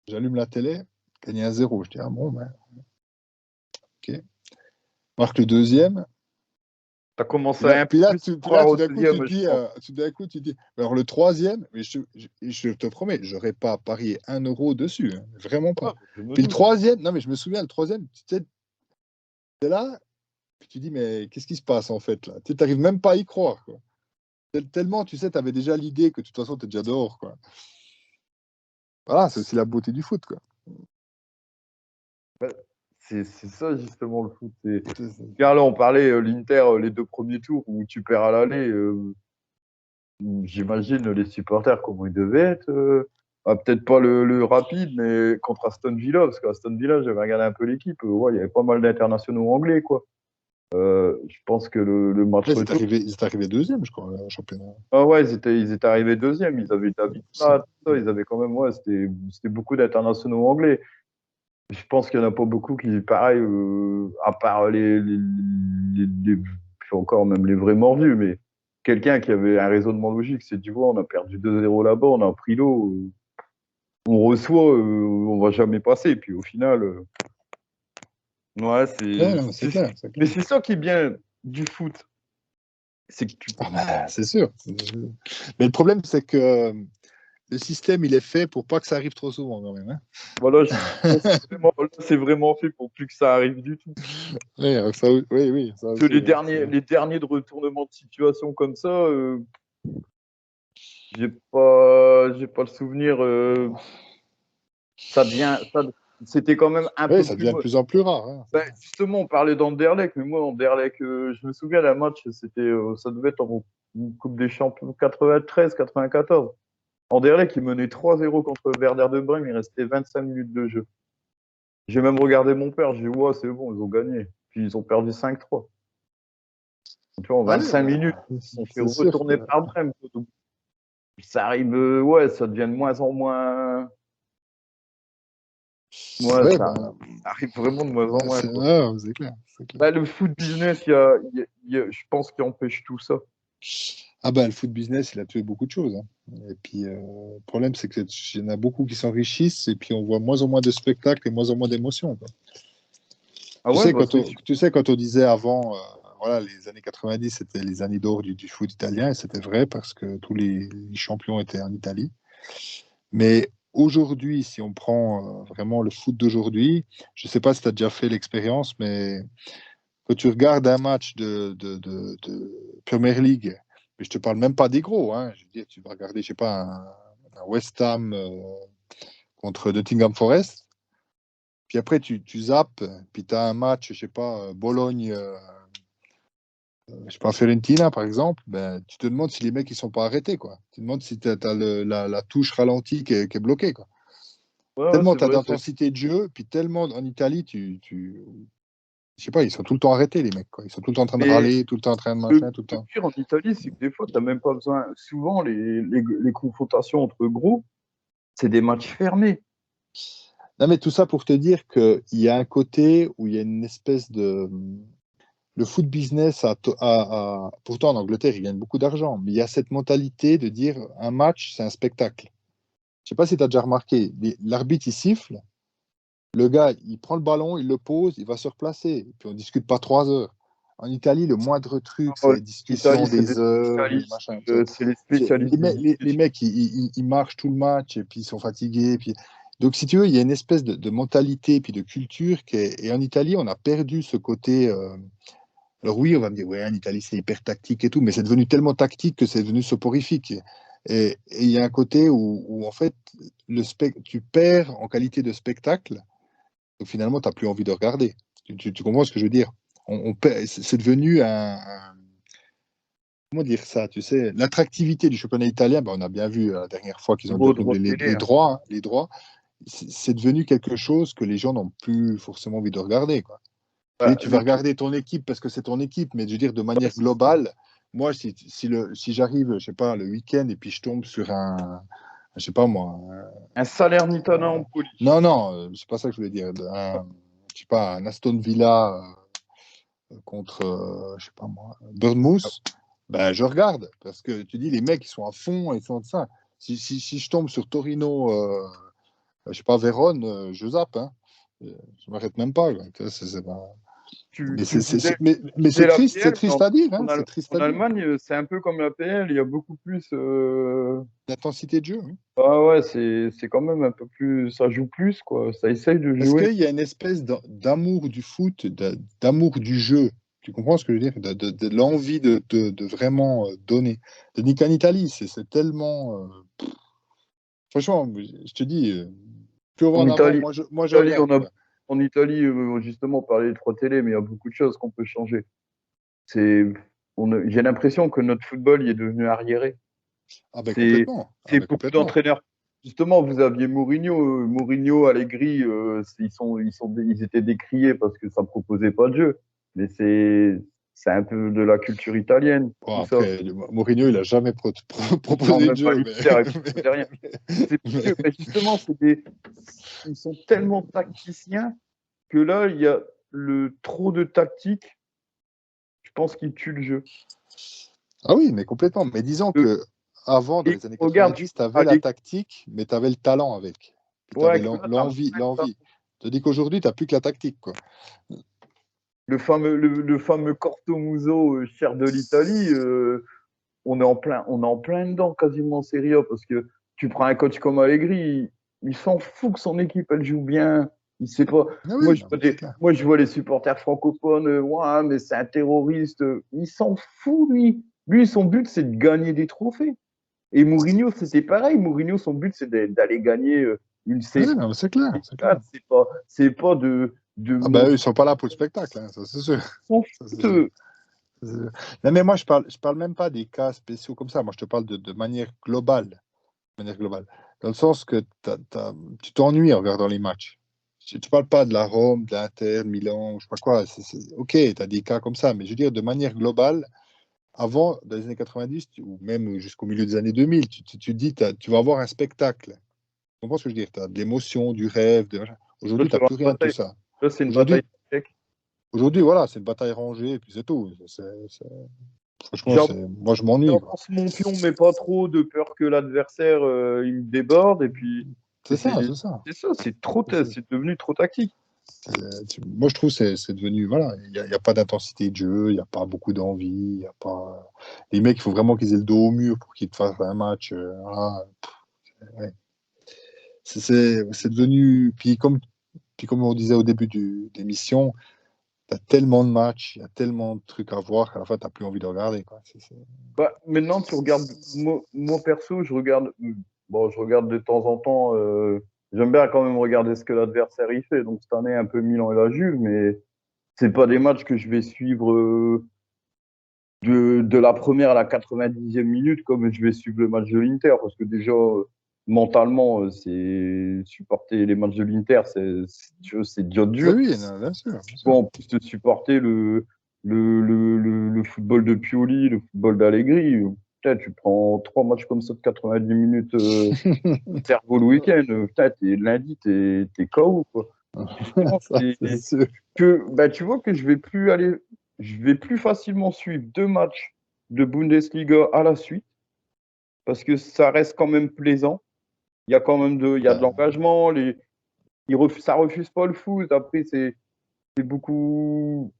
J'allume la télé, gagné 1-0. Je dis, ah bon, ben, ok. marque le deuxième. Tu as commencé Puis à là, un peu puis là, plus tu- puis là, croire tout au d'un coup, tu deuxième, te je dis, pense. alors le troisième, mais je te promets, j'aurais pas parié 1 euro dessus, hein, vraiment Ouais, pas. je me Puis le doute. troisième, non, mais je me souviens, le troisième, tu sais, t'es là, puis tu dis, mais qu'est-ce qui se passe en fait là? Tu n'arrives même pas à y croire, quoi. Tellement, tu sais, tu avais déjà l'idée que de toute façon, tu es déjà dehors, quoi. Voilà, c'est aussi la beauté du foot, quoi. Ouais, c'est ça justement le foot. C'est- c'est- Regarde, là, on parlait l'Inter, les 2 premiers tours où tu perds à l'aller. J'imagine les supporters comment ils devaient être. Peut-être pas le Rapide, mais contre Aston Villa, parce qu'Aston Villa, j'avais regardé un peu l'équipe. Ouais, il y avait pas mal d'internationaux anglais, quoi. Je pense que le match Ouais, retour. ils étaient arrivés deuxième, je crois, au championnat. Ah ouais, ils étaient arrivés deuxième. Ils avaient David Ça. Platt, tout ça. Ils avaient quand même, ouais, c'était beaucoup d'internationaux anglais. Je pense qu'il n'y en a pas beaucoup qui, pareil, à part encore même les vrais mordus, mais quelqu'un qui avait un raisonnement logique, c'est du vois, on a perdu 2-0 là-bas, on a pris l'eau, on reçoit, on va jamais passer. Puis au final, ouais, Ouais, non, c'est clair, c'est mais clair. c'est ça qui est bien du foot, c'est que tu, Ah ben, c'est sûr. Mais le problème, c'est que le système, il est fait pour pas que ça arrive trop souvent, quand même, hein. voilà, c'est vraiment fait pour plus que ça arrive du tout. Oui, oui, ça Parce que aussi. Ouais, les derniers de retournement de situation comme ça, j'ai pas le souvenir. Ça devient, c'était quand même un ouais, peu ça plus. devient de plus en plus rare, hein. Ben, justement, on parlait d'Anderlecht, mais moi, Anderlecht, je me souviens d'un match, ça devait être en Coupe des Champions 93-94. Anderlecht, il menait 3-0 contre Werder de Brême, il restait 25 minutes de jeu. J'ai même regardé mon père, j'ai dit, ouais, c'est bon, ils ont gagné. Puis ils ont perdu 5-3. Tu vois, en Ah ouais, 25 minutes, ils se sont fait c'est sûr que. retourner par Brême. Donc, ça arrive, ouais, ça devient de moins en moins. Ouais, Ouais, ça ben, arrive vraiment de moins en moins, quoi. c'est clair, c'est clair. Bah, le foot business, je pense qu'il empêche tout ça. Ah ben, le foot business, il a tué beaucoup de choses, hein. Et puis, le problème, c'est qu'il y en a beaucoup qui s'enrichissent et puis on voit moins en moins de spectacles et moins en moins d'émotions, quoi. Ah ouais, bah c'est sûr. Tu sais, quand on disait avant, voilà, les années 90, c'était les années d'or du foot italien, et c'était vrai parce que tous les champions étaient en Italie. Mais aujourd'hui, si on prend vraiment le foot d'aujourd'hui, je ne sais pas si tu as déjà fait l'expérience, mais quand tu regardes un match de Premier League, mais je te parle même pas des gros, hein, je veux dire, tu vas regarder, je sais pas, un West Ham contre Nottingham Forest, puis après tu zappes, puis tu as un match, je sais pas, Bologne, je sais pas, Fiorentina par exemple, ben, tu te demandes si les mecs ils sont pas arrêtés, quoi. Tu te demandes si tu as, la touche ralentie qui est bloquée, quoi. Ouais, ouais, Tellement c'est tu as vrai. d'intensité de jeu, puis tellement en Italie, je sais pas, ils sont tout le temps arrêtés, les mecs, quoi. Ils sont tout le temps en train de Mais râler, tout le temps en train de le, machin, tout le le temps. pire en Italie, c'est que des fois, tu n'as même pas besoin. Souvent, les confrontations entre groupes, c'est des matchs fermés. Non, mais tout ça pour te dire qu'il y a un côté où il y a une espèce de. Le foot business, pourtant en Angleterre, ils gagnent beaucoup d'argent, mais il y a cette mentalité de dire un match, c'est un spectacle. Je sais pas si tu as déjà remarqué, l'arbitre, il siffle, le gars, il prend le ballon, il le pose, il va se replacer, puis on discute pas 3 heures. En Italie, le moindre truc, Oh, c'est L'Italie, discussion des heures, machin. c'est les spécialistes du Les discussion. mecs, ils marchent tout le match et puis ils sont fatigués. Puis... Donc, si tu veux, il y a une espèce de mentalité puis de culture et en Italie, on a perdu ce côté. Alors oui, on va me dire, ouais, en Italie, c'est hyper tactique et tout, mais c'est devenu tellement tactique que c'est devenu soporifique. Et il y a un côté où en fait, tu perds en qualité de spectacle, donc finalement, tu n'as plus envie de regarder. Tu comprends ce que je veux dire? C'est devenu comment dire ça, tu sais, l'attractivité du championnat italien, ben, on a bien vu la dernière fois qu'ils ont dû Gros droit renouveler de télé, les hein. droits, hein, les droits, c'est devenu quelque chose que les gens n'ont plus forcément envie de regarder, quoi. Bah, Tu vas regarder ton équipe parce que c'est ton équipe, mais je veux dire, de manière globale, moi, si j'arrive, je sais pas, le week-end et puis je tombe sur je sais pas moi, un Salernitana Empoli. non, non, c'est pas ça que je voulais dire, je sais pas, un Aston Villa contre, je sais pas moi, Bournemouth, ben, je regarde parce que tu dis, les mecs, ils sont à fond, ils sont de ça. Si je tombe sur Torino, je sais pas, Vérone, je zappe, hein. Je m'arrête même pas, quoi. Tu vois, c'est pas... Mais Tu disais, c'est la triste, c'est PL, mais triste à dire, hein, en, c'est triste en à dire. Allemagne, c'est un peu comme la PL, il y a beaucoup plus. L'intensité de jeu, hein. Ah ouais, c'est quand même un peu plus. Ça joue plus, quoi. Ça essaye de Est-ce jouer. qu'il y a une espèce d'amour du foot, d'amour du jeu? Tu comprends ce que je veux dire? De l'envie de vraiment donner. Tandis qu'en Italie, c'est tellement. Franchement, je te dis, plus on va En en avant, Italie, moi je Italie, regarde, quoi. en Italie, justement, on parlait de 3 télé, mais il y a beaucoup de choses qu'on peut changer. C'est, j'ai l'impression que notre football il est devenu arriéré. Ah ben C'est, complètement. Ah c'est ben beaucoup complètement. d'entraîneurs. Justement, vous aviez Mourinho, Mourinho, Allegri, ils étaient décriés parce que ça proposait pas de jeu. Mais c'est un peu de la culture italienne, Bon, tout ça. après, Mourinho, il a jamais Non, proposé de même pas jeu, l'Inter, il proposait rien. C'est parce que, ben, justement, ils sont tellement tacticiens que là, il y a le trop de tactique. Je pense qu'il tue le jeu. Ah oui, mais complètement. Mais disons Le- que avant, dans et les années regarde, 90, tu avais la allez, tactique, mais tu avais le talent avec. Puis tu avais ouais, que là, t'as l'envie, plein de talents. l'envie. Je te dis qu'aujourd'hui, tu n'as plus que la tactique, quoi. Le fameux Corto Muso, cher de l'Italie, on est en plein dedans quasiment en Serie A parce que tu prends un coach comme Allegri, il s'en fout que son équipe elle joue bien. Il sait pas. Ah oui, non, mais c'est clair. Moi, je vois les supporters francophones, ouais, mais c'est un terroriste. Il s'en fout, lui. Lui, son but, c'est de gagner des trophées. Et Mourinho, c'était pareil. Mourinho, son but, c'est d'aller gagner une Ah C4. oui, non, mais c'est clair, c'est clair. C'est pas de Ah ben eux, montrer ils sont pas là pour le spectacle, hein, ça c'est sûr. son Ça, c'est foot. sûr. Non, mais moi, je parle même pas des cas spéciaux comme ça. Moi, je te parle de manière globale. De manière globale. Dans le sens que tu t'ennuies en regardant les matchs. Tu ne parles pas de la Rome, de l'Inter, Milan, je sais pas quoi. Ok, tu as des cas comme ça, mais je veux dire, de manière globale, avant, dans les années 90, ou même jusqu'au milieu des années 2000, tu te dis, tu vas avoir un spectacle. Tu comprends ce que je veux dire? Tu as de l'émotion, du rêve. Là, Aujourd'hui, tu n'as plus rien de tout ça. c'est une bataille Aujourd'hui, d'échecs. voilà, c'est une bataille rangée, et puis c'est tout. Franchement, J'avance moi, je m'ennuie, quoi. j'avance mon pion, mais pas trop, de peur que l'adversaire il me déborde. Et puis, C'est c'est ça, c'est ça. c'est ça, C'est ça. c'est devenu trop tactique. Moi, je trouve que c'est devenu. Voilà, il n'y a pas d'intensité de jeu, il n'y a pas beaucoup d'envie, il y a pas. Les mecs, il faut vraiment qu'ils aient le dos au mur pour qu'ils te fassent un match. Voilà. Ouais. C'est devenu. Puis comme on disait au début de l'émission, tu as tellement de matchs, il y a tellement de trucs à voir qu'à la fin, tu n'as plus envie de regarder, quoi. Bah, maintenant, tu regardes, moi perso, bon, je regarde de temps en temps, j'aime bien quand même regarder ce que l'adversaire y fait. Donc, cette année, un peu Milan et la Juve, mais c'est pas des matchs que je vais suivre de la première à la 90e minute comme je vais suivre le match de l'Inter. Parce que déjà, mentalement, c'est supporter les matchs de l'Inter, tu vois, c'est dur Oui, dur. oui, non, bien sûr, bien Tu sûr. peux en plus te supporter le football de Pioli, le football d'Allegri. Putain, tu prends 3 matchs comme ça de 90 minutes, cerveau le week-end. Putain, lundi, t'es KO, quoi. Justement, Ça, c'est sûr. bah, tu vois que je vais plus facilement suivre 2 matchs de Bundesliga à la suite parce que ça reste quand même plaisant. Il y a quand même il y a de Bah, l'engagement. Ça refuse pas le foot. Après, c'est beaucoup.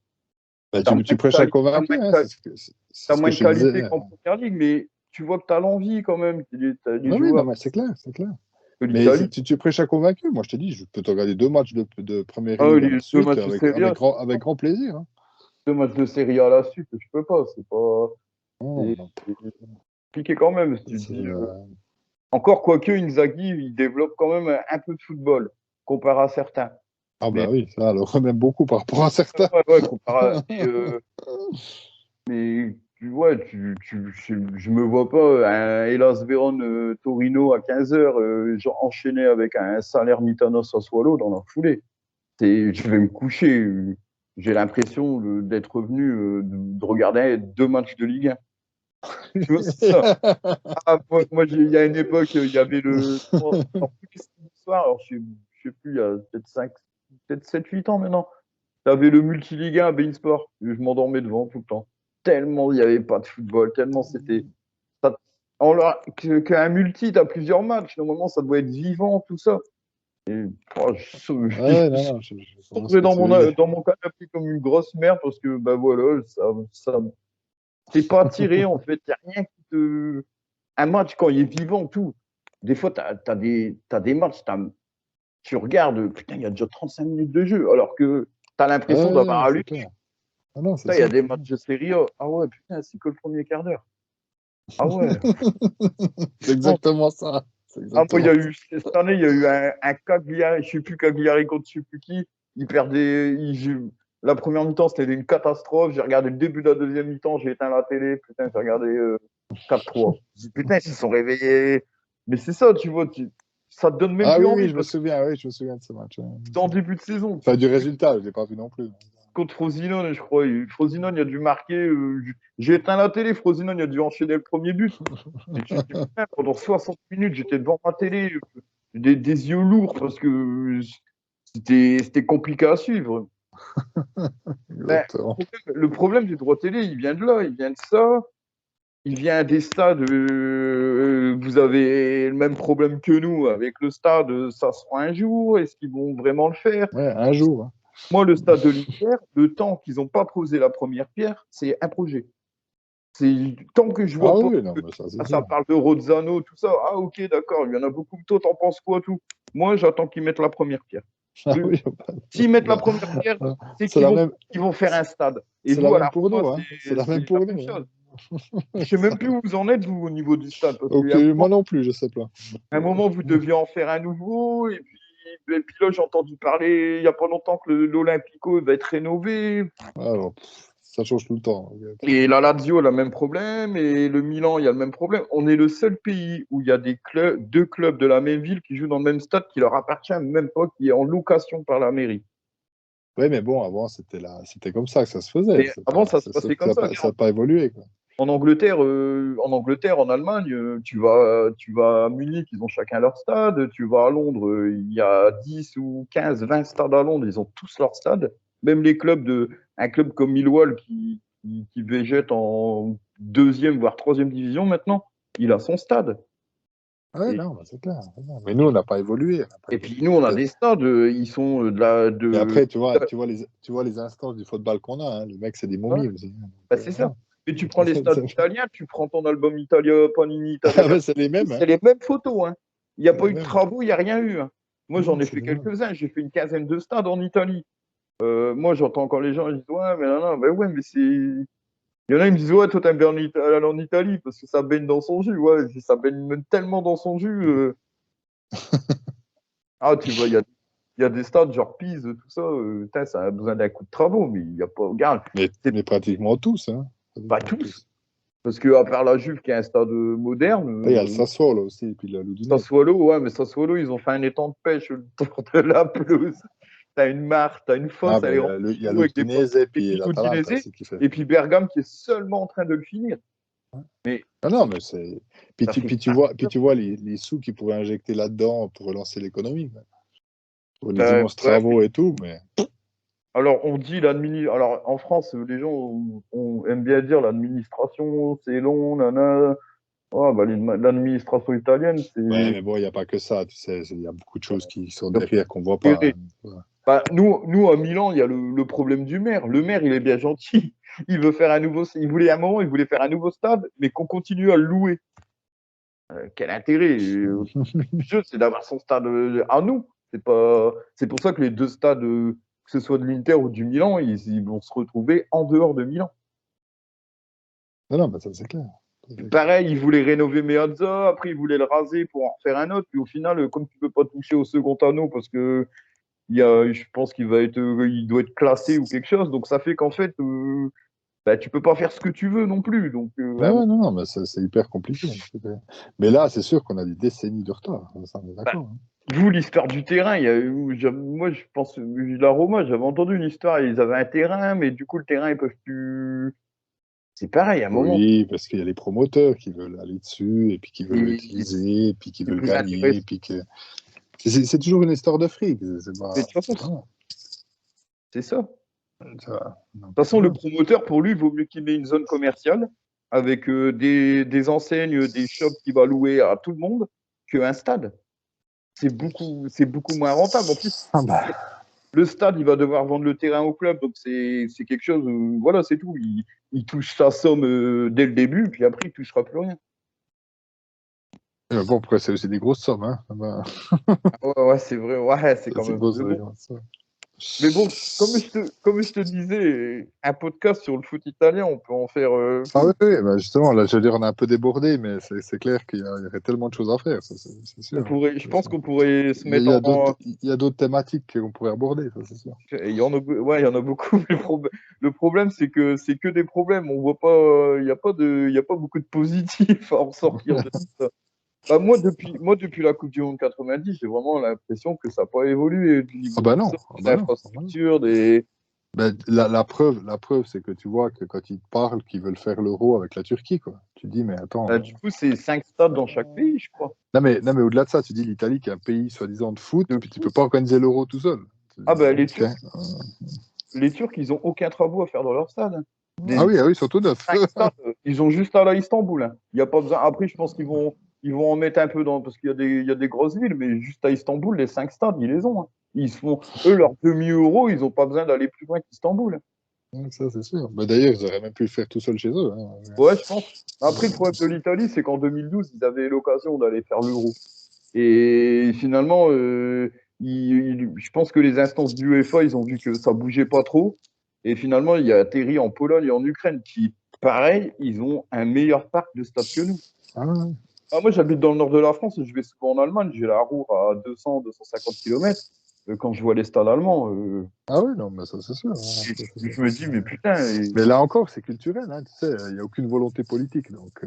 bah, T'as moins tu de prêches à quali- convaincu, hein, c'est t'as ce que moins de je te disais. qualité qu'en première ligue, mais tu vois que t'as l'envie quand même. T'as des Oui, oui, non, joueurs mais c'est clair, c'est clair. de Mais l'Italie. tu prêches à convaincu. Moi, je te dis, je peux te regarder 2 matchs de première Ah, ligue à la les deux suite matchs de Serie A, avec grand plaisir, hein. 2 matchs de Serie A à la suite, je peux pas. Non, C'est non, c'est compliqué quand même. Si tu te c'est, dis, encore quoique Inzaghi, il développe quand même un peu de football comparé à certains. Ah Mais bah oui, ça, alors même beaucoup par rapport à certains. ouais, comparé mais ouais, je me vois pas un Hellas Vérone Torino à 15h enchaîné avec un Salernitana Sassuolo dans la foulée. Je vais me coucher. J'ai l'impression d'être revenu, de regarder 2 matchs de Ligue 1. Tu vois, c'est ça. Ah, il y a une époque, il y avait alors, plus que c'était l'histoire, alors je sais plus, il y a peut-être 7-8 ans maintenant. Tu avais le multi-Ligue 1 à Bein Sport. Je m'endormais devant tout le temps. Tellement il n'y avait pas de football, tellement c'était. ça- Qu'un multi, tu as plusieurs matchs. Normalement, ça doit être vivant, tout ça. Et, oh, Ouais, non, non, je comprends ce tombé que tu veux dire. dans mon canapé comme une grosse merde parce que, bah voilà, ça t'es pas attiré, en fait. Y a rien qui te. Un match, quand il est vivant, tout. Des fois, t'as des matchs, tu regardes, putain, il y a déjà 35 minutes de jeu, alors que t'as l'impression d'avoir Ouais, c'est allumé. clair. Ah non, c'est Il y ça. a des matchs de série A. Ah ouais, putain, c'est que le premier quart d'heure. Ah ouais. C'est Non. exactement ça. C'est Ah, moi, il y exactement a ça. eu, cette année, il y a eu un Cagliari, je sais plus Cagliari contre je sais plus qui. Ils perdaient, la première mi-temps, c'était une catastrophe. J'ai regardé le début de la deuxième mi-temps, j'ai éteint la télé. Putain, j'ai regardé 4-3. J'ai dit, putain, ils se sont réveillés. Mais c'est ça, tu vois, ça te donne même Ah plus oui, envie oui, je me parce que souviens, oui, je me souviens de ce match. Ouais. c'était en début de saison. Enfin, du résultat, je l'ai pas vu non plus. Contre Frosinone, je crois. Frosinone, il a dû marquer. J'ai éteint la télé, Frosinone, il a dû enchaîner le premier but. Et tu te dis, putain, pendant 60 minutes, j'étais devant ma télé, des yeux lourds parce que c'était compliqué à suivre. Ben, Exactement. le problème du droit télé, il vient de là, il vient de ça. Il vient des stades. Vous avez le même problème que nous avec le stade. Ça sera un jour. Est-ce qu'ils vont vraiment le faire? Ouais, un jour. Hein. Moi, le stade de l'Inter, le temps qu'ils n'ont pas posé la première pierre, c'est un projet. C'est tant que je Ah vois pas oui, non, que mais ça, c'est ça clair. parle de Rozzano, tout ça. Ah ok, d'accord. Il y en a beaucoup. Toi, t'en penses quoi, tout? Moi, j'attends qu'ils mettent la première pierre. Ah Le- oui, S'ils mettent la bah, première pierre, c'est c'est la même, qu'ils vont faire un stade. Et c'est la vous, à même la pour Roma, nous, hein. C'est la c'est même la pour même nous. chose. Hein. Je sais même plus où vous en êtes, vous, au niveau du stade. Parce Ok, qu'à moi non plus, je sais pas. un moment, vous deviez en faire un nouveau. Et puis là, j'ai entendu parler il n'y a pas longtemps que l'Olympico va être rénové. Alors, ça change tout le temps. Et la Lazio a le même problème. Et le Milan, il y a le même problème. On est le seul pays où il y a deux clubs de la même ville qui jouent dans le même stade qui leur appartient, même pas, qui est en location par la mairie. Oui, mais bon, avant, c'était comme ça que ça se faisait. Mais avant, ça se passait comme ça. Ça n'a pas évolué, quoi. En Allemagne, tu vas à Munich, ils ont chacun leur stade. Tu vas à Londres, il y a 10 ou 15, 20 stades à Londres, ils ont tous leur stade. Même un club comme Millwall qui végète en deuxième, voire troisième division maintenant, il a son stade. Ouais, Et, non, bah, c'est clair. Mais nous, on n'a pas évolué. On n'a pas et puis évolué. nous, on a des stades, ils sont Et après, tu vois les instances du football qu'on a. Hein. Les mecs, c'est des Ouais, momies aussi. Hein. bah, Donc, c'est ça. voilà. Mais tu prends les stades italiens, tu prends ton album Italia, Panini Italia Ah ouais, c'est les 90, mêmes. Hein. c'est les mêmes photos. Hein. Il n'y a C'est pas les eu de mêmes. travaux, il n'y a rien eu. Hein. Moi, j'en ai C'est fait les mêmes. quelques-uns. J'ai fait une quinzaine de stades en Italie. Moi, j'entends encore les gens, ils disent ouais, mais non, non, mais ouais, mais c'est. Il y en a, ils me disent ouais, toi, t'aimes bien aller en Italie parce que ça baigne dans son jus. Ouais, ça baigne même tellement dans son jus. Ah, tu vois, il y a des stades genre Pise, tout ça. Putain, ça a besoin d'un coup de travaux, mais il n'y a pas. Regarde, c'est Mais pratiquement tous. Hein. pas Pratiquement tous. tous. Parce qu'à part la Juve qui est un stade moderne, Là, il y a le Sassuolo aussi, et puis la Ludinese. Sassuolo, ouais, mais Sassuolo, ils ont fait un étang de pêche autour de la pelouse. T'as une mare, t'as une Ah, fosse, elle ben, est remplie il y a d'eau avec des l'Udinese et puis techniques l'Atalanta utilisées. aussi qui fait. Et puis Bergame qui est seulement en train de le finir. Mais Ah non, mais c'est. ça fait Puis tu vois les sous qu'ils pourraient injecter là-dedans pour relancer l'économie. Quoi. Pour les ben, immenses ouais. travaux et tout, mais. Alors, on dit l'administration. Alors, en France, les gens aiment bien dire l'administration, c'est long, nana. Oh, bah, l'administration italienne, Ouais, c'est. mais bon, il n'y a pas que ça, tu sais. Il y a beaucoup de choses qui sont derrière qu'on ne voit pas. Géré. Hein. Bah, nous, à Milan, il y a le problème du maire. Le maire, il est bien gentil. Il veut faire un nouveau. Il voulait à un moment, il voulait faire un nouveau stade, mais qu'on continue à le louer. Quel intérêt le jeu, c'est d'avoir son stade à nous. C'est pas. C'est pour ça que les deux stades, que ce soit de l'Inter ou du Milan, ils vont se retrouver en dehors de Milan. Non, non, mais ça, c'est clair. Ça, c'est clair. Pareil, ils voulaient rénover Meazza, après ils voulaient le raser pour en refaire un autre, puis au final, comme tu peux pas toucher au second anneau parce que je pense il doit être classé ou quelque chose. Donc ça fait qu'en fait, bah, tu peux pas faire ce que tu veux non plus. Donc Ouais, ouais, non, non, mais c'est hyper compliqué. Mais là, c'est sûr qu'on a des décennies de retard. Ça, on est bah, d'accord. Hein. vous, l'histoire du terrain, moi je pense la Roma, j'avais entendu une histoire, ils avaient un terrain, mais du coup le terrain ils peuvent plus. C'est pareil, à un moment, Oui, parce qu'il y a les promoteurs qui veulent aller dessus, et puis qui veulent c'est l'utiliser, et puis qui c'est veulent plus gagner, et intéressant. puis que. C'est toujours une histoire de fric. Mais de toute façon, Voilà. c'est ça. De Donc, toute façon, le voilà. promoteur, pour lui, il vaut mieux qu'il ait une zone commerciale avec des enseignes, des shops qu'il va louer à tout le monde qu'un stade. c'est beaucoup moins rentable. En plus, Ah bah, le stade, il va devoir vendre le terrain au club, donc c'est quelque chose où, voilà, c'est tout. Il touche sa somme dès le début, puis après, il touchera plus rien. bon, après, c'est aussi des grosses sommes. Hein. Ah bah, Ah ouais, ouais, c'est vrai, ouais, c'est quand c'est même. gros, Mais c'est des bon, grosses sommes. comme je te disais, un podcast sur le foot italien, on peut en faire Ah oui, full. oui, bah justement, là, je veux dire, on a un peu débordé, mais c'est clair il y aurait tellement de choses à faire, ça, c'est sûr. Je C'est pense sûr. qu'on pourrait se Il y a, mettre en. il y a d'autres thématiques qu'on pourrait aborder, ça, c'est sûr. Il y en a, ouais, il y en a beaucoup. Le problème, c'est que des problèmes. On voit pas, il y a pas beaucoup de positifs à en sortir de tout ça. Bah, moi, depuis la Coupe du Monde 90, j'ai vraiment l'impression que ça n'a pas évolué du Ah niveau bah du non, sol, ah des bah non. Ah bah non. infrastructures, des. Ben, la preuve, c'est que tu vois que quand ils te parlent qu'ils veulent faire l'euro avec la Turquie, quoi. Tu dis, mais attends. Du coup, c'est 5 stades dans chaque pays, je crois. Non, mais au-delà de ça, tu dis l'Italie qui est un pays soi-disant de foot, De puis tu peux foot. pas organiser l'euro tout seul. Ah ben Ok. les Turcs, ils ont aucun travaux à faire dans leur stade, hein. Ah oui, surtout neuf. 5 stades, ils ont juste à Istanbul, hein. Il y a pas besoin. Après, je pense ils vont en mettre un peu dans, parce il y a des grosses villes, mais juste à Istanbul, les 5 stades, ils les ont, hein. Ils se font, eux, leurs demi-euros, ils n'ont pas besoin d'aller plus loin qu'Istanbul, hein. Ça, c'est sûr. Mais d'ailleurs, ils auraient même pu le faire tout seul chez eux. Hein. Ouais, je pense. Après, le problème de l'Italie, c'est qu'en 2012, ils avaient l'occasion d'aller faire l'Euro. Et finalement, je pense que les instances du UEFA, ils ont vu que ça bougeait pas trop. Et finalement, il y a atterri en Pologne et en Ukraine, qui, pareil, ils ont un meilleur parc de stades que nous. Ah, ouais. Ah, moi, j'habite dans le nord de la France et je vais souvent en Allemagne. J'ai la Ruhr à 200-250 km. Quand je vois les stades allemands, Ah oui, non, mais ça, c'est sûr. Hein. Ça, c'est sûr. je me dis, mais putain, Mais là encore, c'est culturel, hein, tu sais, il n'y a aucune volonté politique. Donc,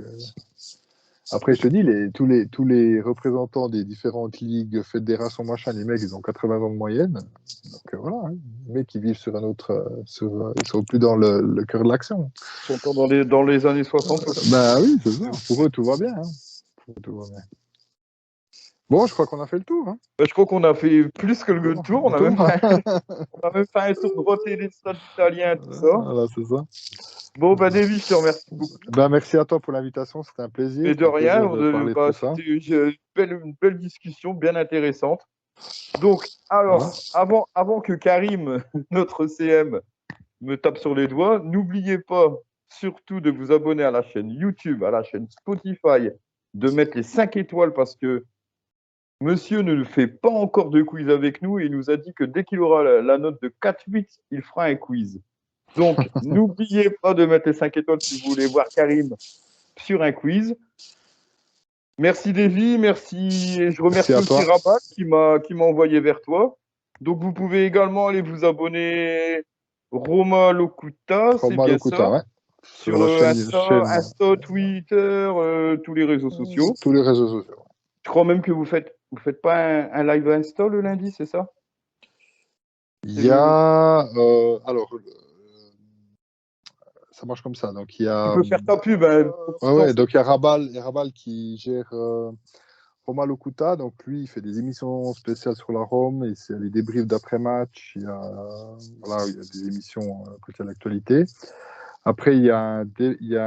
après, je te dis, tous les représentants des différentes ligues, fédérations, machin, les mecs, ils ont 80 ans de moyenne. Donc voilà, hein. Les mecs, ils vivent sur un autre. Ils sont plus dans le cœur de l'action. ils sont encore dans les années 60. Bah oui, c'est ça. Pour eux, tout va bien. Hein. Pour eux, tout va bien. Bon, je crois qu'on a fait le tour. Hein. Je crois qu'on a fait plus que le Bon, tour. le tour. On a même fait un tour de beauté des stades italiens, tout ça. Voilà, c'est ça. Bon, bah, Davy, je te remercie beaucoup. Ben, merci à toi pour l'invitation. C'était un plaisir. Mais de C'était un rien, plaisir de parler de tout ça. c'était une belle discussion, bien intéressante. Donc, Voilà. alors, avant que Karim, notre CM, me tape sur les doigts, n'oubliez pas surtout de vous abonner à la chaîne YouTube, à la chaîne Spotify, de mettre les 5 étoiles parce que monsieur ne fait pas encore de quiz avec nous et il nous a dit que dès qu'il aura la note de 4,8, il fera un quiz. Donc, n'oubliez pas de mettre les 5 étoiles si vous voulez voir Karim sur un quiz. Merci Davy, merci. Et je remercie aussi Rabat qui m'a envoyé vers toi. Donc, vous pouvez également aller vous abonner Roma Locuta, c'est bien ça, Ouais. Sur sur la Insta, Twitter, tous les réseaux sociaux. Tous les réseaux sociaux. Je crois même que vous faites pas un live Insta le lundi, c'est ça? Il y a. Alors, ça marche comme ça. Donc, il y Tu a. peux faire ta pub, hein. Ouais, donc il y a Rabal qui gère Roma Locuta. Donc, lui, il fait des émissions spéciales sur la Rome. Et c'est les débriefs d'après-match. Voilà, il y a des émissions côté à l'actualité. Après, il y a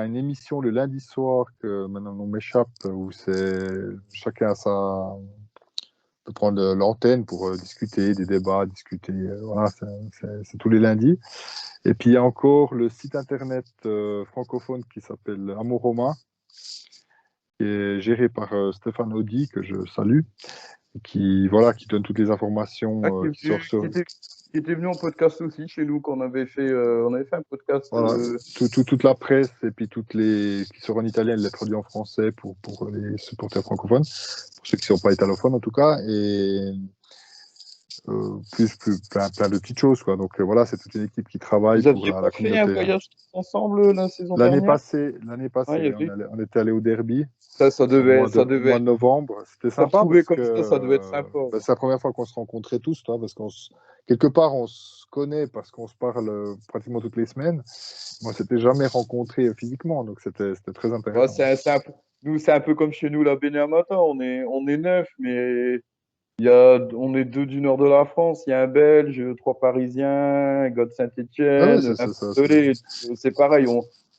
une émission le lundi soir que maintenant on m'échappe, où c'est chacun peut prendre l'antenne pour discuter, des débats, discuter. Voilà, c'est tous les lundis. Et puis il y a encore le site internet francophone qui s'appelle Amoroma, qui est géré par Stéphane Audi, que je salue, qui donne toutes les informations qui sortent sur. Qui était venu en podcast aussi chez nous, qu'on avait fait, on avait fait un podcast. Voilà, toute la presse et puis toutes les qui seront en italien, elle les traduit en français pour les supporters francophones, pour ceux qui ne sont pas italophones en tout cas, et plus plein de petites choses, quoi. Donc voilà, c'est toute une équipe qui travaille Vous pour aviez la pas fait un communauté. voyage ensemble la saison dernière? L'année Ah, passée, on était allé au Derby. Ça Au mois devait de novembre. C'était se sympa retrouver parce comme que ça devait être sympa. c'est la première fois qu'on se rencontrait tous, toi, parce quelque part on se connaît parce qu'on se parle pratiquement toutes les semaines. Moi, s'était jamais rencontré physiquement, donc c'était très Ouais, intéressant. nous, c'est un peu comme chez nous, la Beneamata. On est neuf, mais on est deux du nord de la France. Il y a un Belge, trois Parisiens, un gars de Ah ouais, Saint-Étienne, c'est un ça. Bordelais. C'est pareil.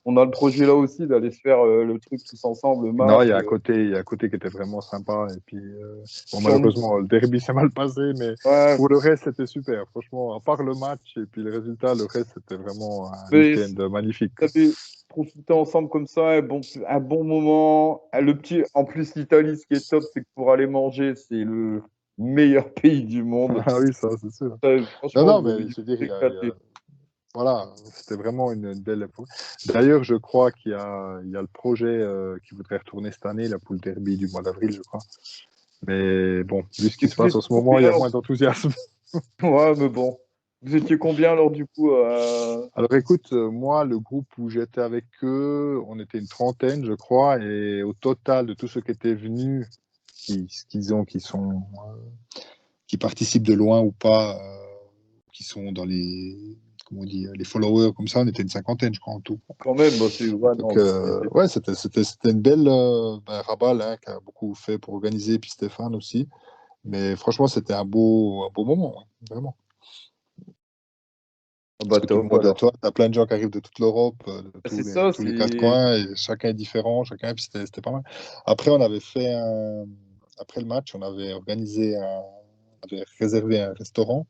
on a le projet là aussi d'aller se faire le truc tous ensemble, le Non, match. il y a un côté qui était vraiment sympa. Et puis, bon, Sur- malheureusement, le derby s'est mal passé, mais Ouais, pour le reste, c'était super. Franchement, à part le match et puis le résultat, le reste, c'était vraiment un mais week-end magnifique. ça fait profiter ensemble comme ça, un bon moment. En plus, l'Italie, ce qui est top, c'est que pour aller manger, c'est le meilleur pays du monde. Ah oui, ça, c'est sûr. Ça, Non, franchement, non, vous mais je veux dire, éclatez. voilà, c'était vraiment une belle époque. D'ailleurs, je crois qu'il y a le projet qui voudrait retourner cette année, là, pour le derby du mois d'avril, je crois. Mais bon, vu ce qui se passe en ce moment, il y a moins d'enthousiasme. Ouais, mais bon. Vous étiez combien alors du coup Alors écoute, moi, le groupe où j'étais avec eux, on était une trentaine, je crois, et au total de tous ceux qui étaient venus, qui participent de loin ou pas, qui sont dans les, comment on dit, les followers comme ça, on était une cinquantaine, je crois, en tout. Quand même, bah, ouais, Donc, non, ouais, c'était une belle Rabal, hein, qui a beaucoup fait pour organiser, puis Stéphane aussi. Mais franchement, c'était un beau moment, ouais, vraiment. bah, Parce que tout le top, monde, alors. toi, t'as plein de gens qui arrivent de toute l'Europe, de C'est ça, tous les quatre coins, et chacun est différent, puis c'était pas mal. Après, après le match, on avait réservé un restaurant.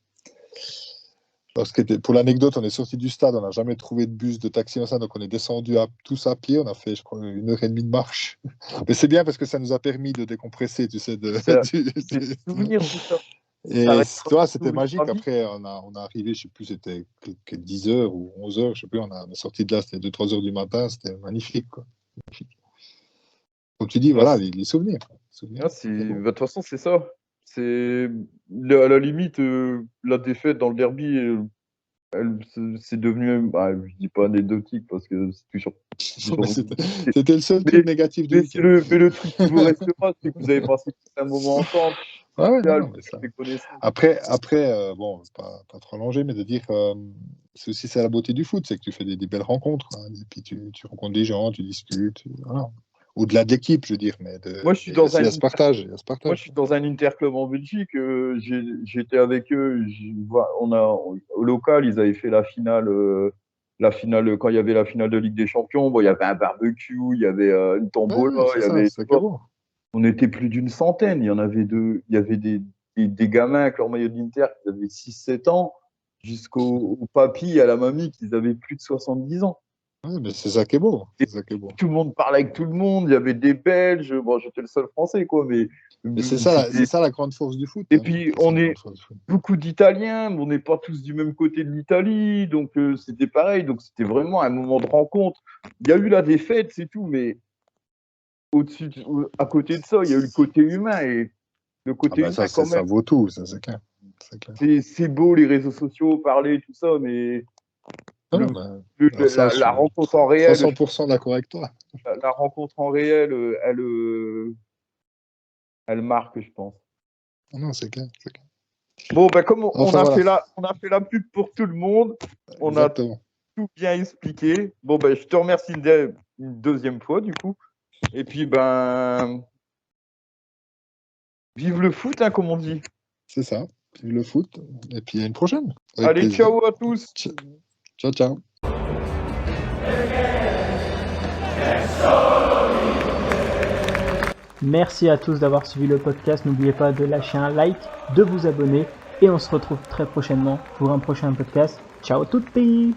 Pour l'anecdote, on est sorti du stade, on n'a jamais trouvé de bus, de taxi, donc on est descendu tous à pied, on a fait, je crois, 1 heure et demie de marche. Mais c'est bien parce que ça nous a permis de décompresser, tu sais, c'est des souvenirs, tout ça. Et Ça reste toi, c'était souvenir magique. à vie. Après, on a arrivé, je sais plus, c'était que 10 heures ou 11 heures, je sais plus, on est sorti de là, c'était 2-3 heures du matin, c'était magnifique, quoi. Magnifique. Comme tu dis, Bah, voilà, les souvenirs. bah, de toute façon, c'est ça. C'est à la limite, la défaite dans le derby, c'est devenu, bah, je dis pas anecdotique parce que c'est toujours C'était le seul truc négatif du week-end. mais le truc qui vous restera, c'est que vous avez passé un moment ensemble. Ouais, non, mais ça. Après, bon, pas trop allongé, mais de dire, c'est aussi ça la beauté du foot, c'est que tu fais des belles rencontres, hein, et puis tu rencontres des gens, tu discutes, voilà. Au-delà de l'équipe, je veux dire, mais moi, je suis il y a ce partage. Moi, je suis dans un interclub en Belgique. J'étais avec eux. Au local, ils avaient fait la finale quand il y avait la finale de Ligue des Champions. Bon, il y avait un barbecue, il y avait une tombola, Ouais, c'est ça, c'est beau. On était plus d'une centaine. Il y avait des gamins avec leur maillot d'Inter qui avaient 6-7 ans, jusqu'au papy et à la mamie qui avaient plus de 70 ans. Ouais, mais c'est ça qui est beau. C'est ça qui est beau. Tout le monde parlait avec tout le monde. Il y avait des Belges. Bon, j'étais le seul Français, quoi. Mais c'est ça la grande force du foot. Et puis, on est beaucoup d'Italiens, mais on n'est pas tous du même côté de l'Italie. Donc, c'était pareil. Donc, c'était vraiment un moment de rencontre. Il y a eu la défaite, c'est tout. Mais à côté de ça, il y a eu le côté humain. Et le côté humain, quand même. Ça vaut tout, ça, c'est clair. C'est beau, les réseaux sociaux, parler, tout ça. Mais la rencontre en réel. 300% d'accord avec toi. La rencontre en réel, elle marque, je pense. Non, c'est clair. Bon, ben, comme on a fait la pub pour tout le monde, on Exactement. a tout bien expliqué. Bon, ben, je te remercie une deuxième fois, du coup. Et puis, ben, vive le foot, hein, comme on dit. C'est ça, vive le foot. Et puis, à une prochaine. Allez, plaisir. Ciao à tous. Ciao, ciao. Merci à tous d'avoir suivi le podcast. N'oubliez pas de lâcher un like, de vous abonner et on se retrouve très prochainement pour un prochain podcast. Ciao tutti!